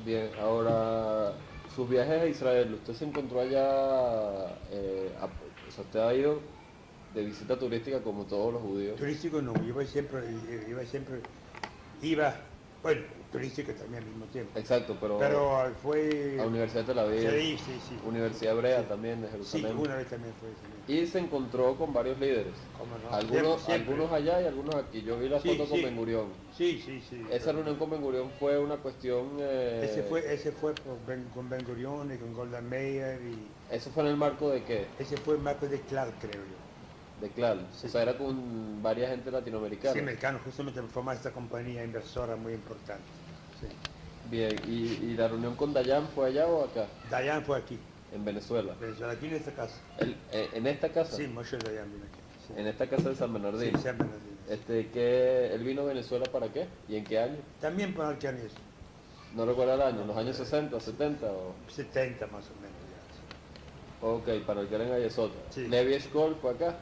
Bien, ahora, sus viajes a Israel, ¿usted se encontró allá, o sea, usted ha ido de visita turística como todos los judíos? Turístico no, iba, bueno, turístico también al mismo tiempo. Exacto, pero fue... a Universidad de Tel Aviv, sí. Universidad Hebrea también de Jerusalén. Sí, una vez también fue. Y se encontró con varios líderes. ¿Cómo no? Algunos allá y algunos aquí. Yo vi la foto con Ben Gurión. Sí. Esa reunión con Ben Gurión fue una cuestión... Ese fue con Ben Gurión y con Golda Meir. ¿Eso fue en el marco de qué? Ese fue el marco de Clar, creo yo. De Clar. Sí. O sea, era con varias gente latinoamericana. Sí, americano, justamente para formar esta compañía inversora muy importante. Sí. Bien, ¿y la reunión con Dayan fue allá o acá? Dayan fue aquí. En Venezuela. Aquí en esta casa. ¿En esta casa? Sí, Moshe Dayan vino aquí. Sí. En esta casa de San Bernardino. Sí, San Bernardino. ¿Él vino a Venezuela para qué? ¿Y en qué año? También para Alcañez. ¿No recuerda el año? ¿Los años 60, 70 o...? 70 más o menos ya. Ok, para el que era en Ayesota. Sí. ¿Levi Eshkol fue acá?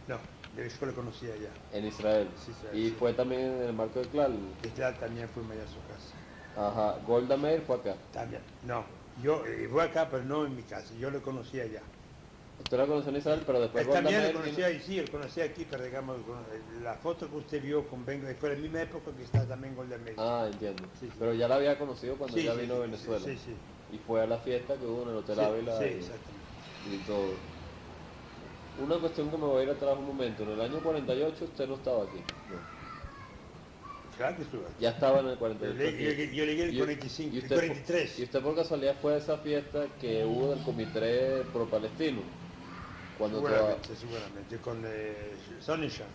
No, Levi Eshkol lo conocía allá. En Israel. Sí, ¿Y sí. fue también en el marco de Clar? De Clar también fuimos allá a su casa. Ajá. ¿Golda Meir fue acá? También. No, yo fue acá, pero no en mi casa. Yo lo conocí allá. Usted la conoció en Israel, pero después Golda También Meir... lo conocí ahí, sí, lo conocí aquí, pero digamos, la foto que usted vio con Ben fue la misma época que está también Golda Meir. Ah, entiendo. Sí. Pero ya la había conocido cuando Sí, ella vino a Venezuela. Sí. Y fue a la fiesta que hubo en el Hotel Sí, Ávila sí, exactamente. y todo. Una cuestión que me voy a ir atrás un momento. En el año 48 usted no estaba aquí. No. Claro que estuve aquí. Ya estaba en el 48. Yo llegué en el 45, el 43. ¿Y usted por casualidad fue a esa fiesta que hubo del Comité Pro-Palestino? Seguramente, con Sonnenschein.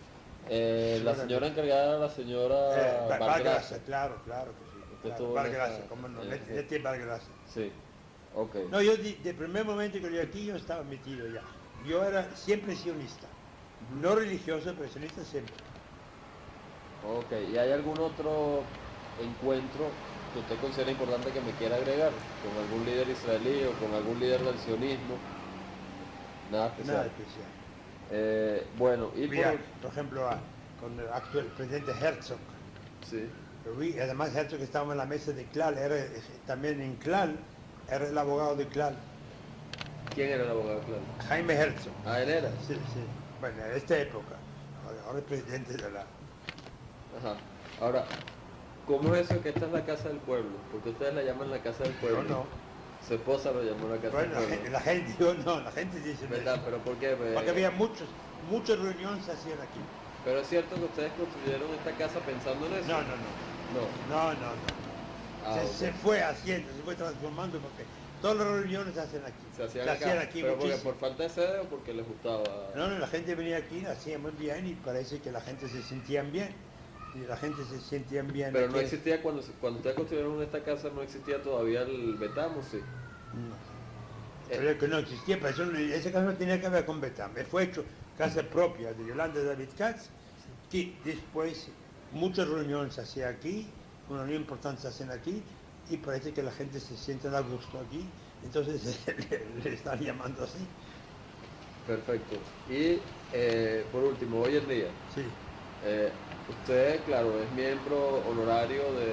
La señora encargada era la señora Vargas, claro que sí. Usted Vargas, ¿cómo no? Leti Vargas. Sí, ok. No, yo de primer momento que llegué aquí yo estaba metido ya. Yo era siempre sionista. No religioso, pero sionista siempre. Ok, ¿y hay algún otro encuentro que usted considera importante que me quiera agregar? ¿Con algún líder israelí o con algún líder del sionismo? Nada especial. Nada especial. Bueno, y mira, por ejemplo, con el actual presidente Herzog. Sí. Además Herzog estaba en la mesa de Clar, también en Clar, era el abogado de Clar. ¿Quién era el abogado de Clar? Jaime Herzog. Ah, él era. Sí. Bueno, en esta época. Ahora es presidente de la... Ajá. Ahora, ¿cómo es eso que esta es la casa del pueblo? Porque ustedes la llaman la casa del pueblo. No. Su esposa lo llamó la casa del pueblo. La gente dice... ¿Verdad? ¿Pero por qué? Porque había muchas reuniones se hacían aquí. Pero es cierto que ustedes construyeron esta casa pensando en eso. No. Se fue haciendo, se fue transformando porque todas las reuniones se hacen aquí. Se hacían aquí. ¿Pero porque por falta de sede o porque les gustaba? No, la gente venía aquí, la hacían muy bien y parece que la gente se sentían bien. Y la gente se sentían bien. Pero no existía, cuando ustedes construyeron esta casa, no existía todavía el Betam, ¿o sí? No. Creo que no existía, pero esa casa no tenía que ver con Betam. Fue hecho casa propia de Yolanda David Katz, que después muchas reuniones se hacían aquí, una reunión importante se hacen aquí, y parece que la gente se siente a gusto aquí, entonces le están llamando así. Perfecto. Y por último, hoy en día, sí. Usted, claro, es miembro honorario de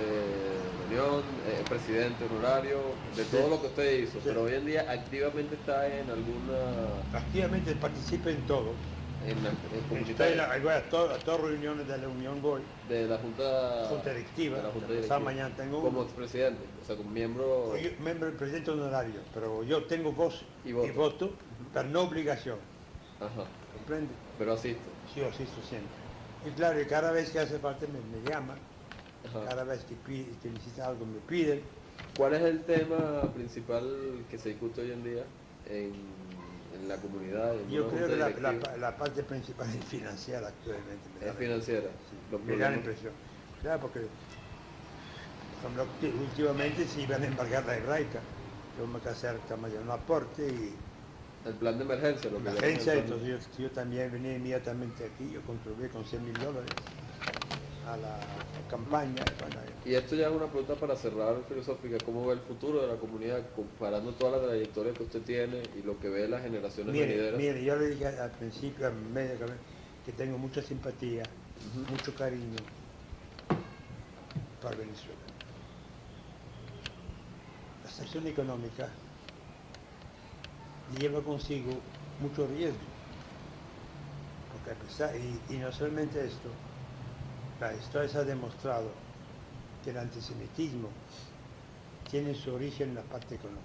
la Unión, presidente honorario, de todo lo que usted hizo, pero hoy en día activamente está en alguna... Activamente participa en todo. Voy a todas reuniones de la Unión voy. De la Junta Directiva. De la Junta Directiva. Mañana tengo como expresidente, o sea, como miembro... Miembro del presidente honorario, pero yo tengo voz y voto, pero no obligación. Ajá. ¿Comprende? Pero asisto. Sí, asisto siempre. Y claro, cada vez que hace falta me llaman, cada vez que necesita algo me piden. ¿Cuál es el tema principal que se discute hoy en día en la comunidad? Yo creo que la parte principal es financiera actualmente. ¿Es financiera? Sí, me da la impresión. Claro, porque últimamente se iban a embargar la hebraica, tengo que hacer un aporte y... El plan de emergencia, lo que emergencia, entonces yo también venía inmediatamente aquí, yo contribuí con $100,000. a la campaña. Bueno, y esto ya es una pregunta para cerrar filosófica. ¿Cómo ve el futuro de la comunidad comparando toda la trayectoria que usted tiene y lo que ve las generaciones venideras? Mire, yo le dije al principio, que tengo mucha simpatía, mucho cariño para Venezuela. La situación económica lleva consigo mucho riesgo, porque a pesar, y no solamente esto, la historia se ha demostrado que el antisemitismo tiene su origen en la parte económica.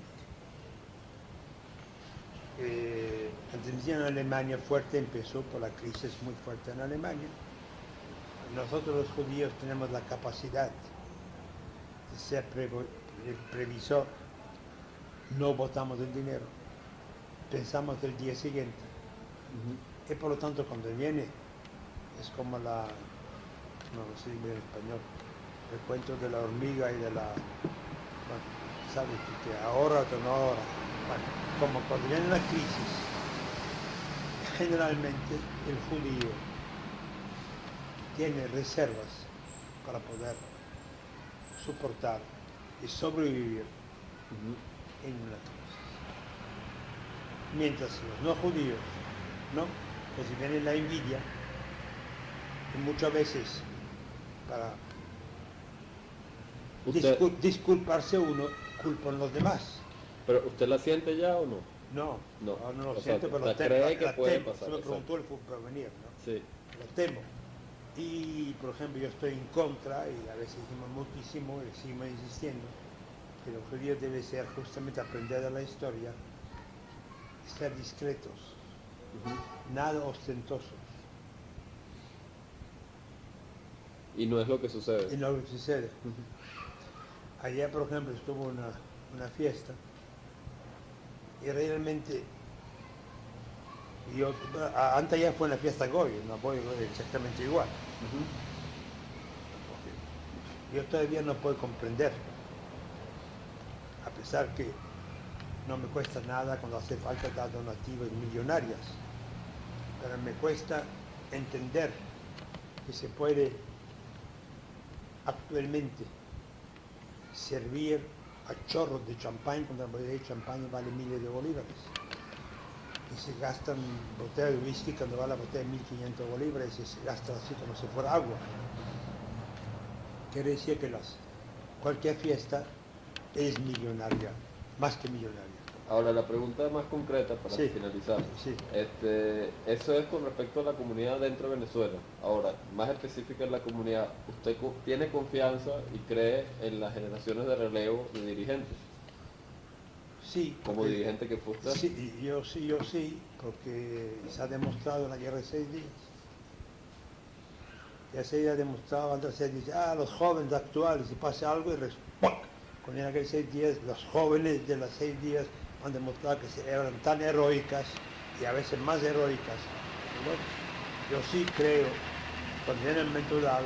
El antisemitismo en Alemania fuerte empezó por la crisis muy fuerte en Alemania. Nosotros los judíos tenemos la capacidad de ser previsor, no votamos el dinero, pensamos del día siguiente. Y por lo tanto cuando viene, es como la, no lo sé en español, el cuento de la hormiga y de la, bueno, sabes que ahorra o no ahorra. Bueno, como cuando viene la crisis, generalmente el judío tiene reservas para poder soportar y sobrevivir en una crisis. Mientras los no judíos, ¿no? Pues si viene la envidia, y muchas veces para disculparse uno, culpan los demás. ¿Pero usted la siente ya o no? No lo o siento, sea, pero cree que puede temo. pasar. Se me preguntó el porvenir, ¿no? Sí. Lo temo. Y, por ejemplo, yo estoy en contra, y a veces decimos muchísimo, y seguimos insistiendo, que los judíos deben ser justamente aprender de la historia, ser discretos, nada ostentosos. Y no es lo que sucede. Y no es lo que sucede. Ayer, por ejemplo, estuvo una fiesta, y realmente, antes ya fue una fiesta Goy, no voy exactamente igual. Yo todavía no puedo comprender, a pesar que no me cuesta nada cuando hace falta dar donativas millonarias, pero me cuesta entender que se puede actualmente servir a chorros de champán cuando la botella de champán vale miles de bolívares. Y se gastan botellas de whisky cuando va la botella de 1.500 bolívares y se gasta así como si fuera agua. Quiere decir que cualquier fiesta es millonaria, más que millonaria. Ahora, la pregunta más concreta para finalizar. Sí. Eso es con respecto a la comunidad dentro de Venezuela. Ahora, más específica en la comunidad, ¿usted tiene confianza y cree en las generaciones de relevo de dirigentes? Sí. Como dirigente que fue usted. Sí, yo sí, porque se ha demostrado en la guerra de 6 días. Ya se ha demostrado, antes se dice, los jóvenes actuales, si pasa algo, y con aquellos 6 días, los jóvenes de los 6 días han demostrado que eran tan heroicas y a veces más heroicas. Bueno, yo sí creo, cuando viene el momento dado,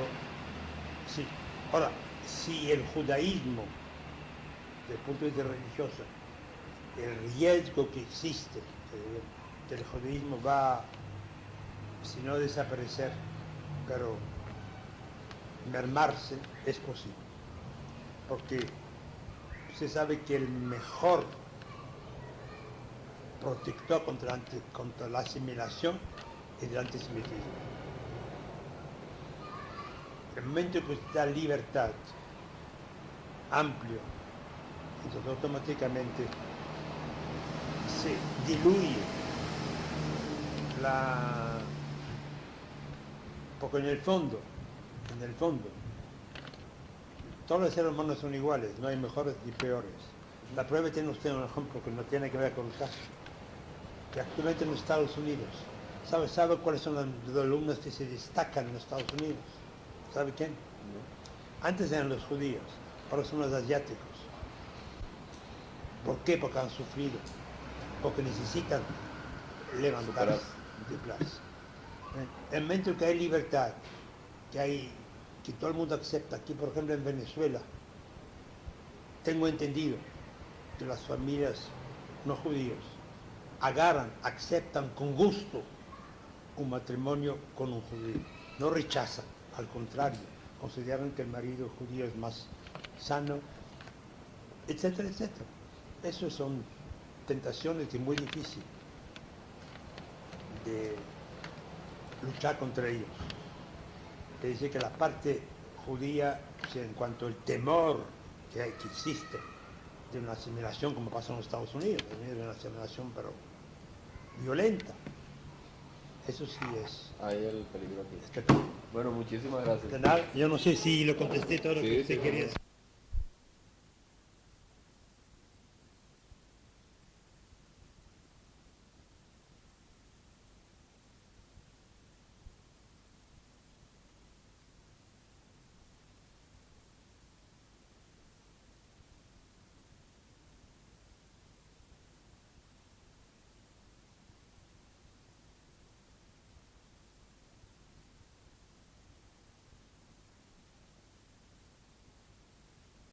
sí. Ahora, si el judaísmo, desde el punto de vista religioso, el riesgo que existe, que el judaísmo va, si no desaparecer, pero mermarse, es posible. Porque se sabe que el mejor protector contra la asimilación es el antisemitismo. El momento que usted da libertad amplio, entonces automáticamente se diluye porque en el fondo, todos los seres humanos son iguales, no hay mejores ni peores. La prueba tiene usted un ejemplo que no tiene que ver con el caso. Que actualmente en los Estados Unidos, ¿sabe cuáles son los alumnos que se destacan en los Estados Unidos? ¿Sabe quién? No. Antes eran los judíos, ahora son los asiáticos. ¿Por qué? Porque han sufrido, porque necesitan levantarse de plaza. En el momento que hay libertad, que todo el mundo acepta, aquí por ejemplo en Venezuela, tengo entendido que las familias no judíos aceptan con gusto un matrimonio con un judío, no rechazan, al contrario, consideran que el marido judío es más sano, etcétera, etcétera. Esas son tentaciones que es muy difícil de luchar contra ellos. Es decir, que la parte judía, o sea, en cuanto al temor que existe de una asimilación como pasa en los Estados Unidos, de una asimilación pero violenta, eso sí es. Ahí el peligro aquí. Es terrible. Bueno, muchísimas gracias. De nada, yo no sé si lo contesté todo lo que usted quería.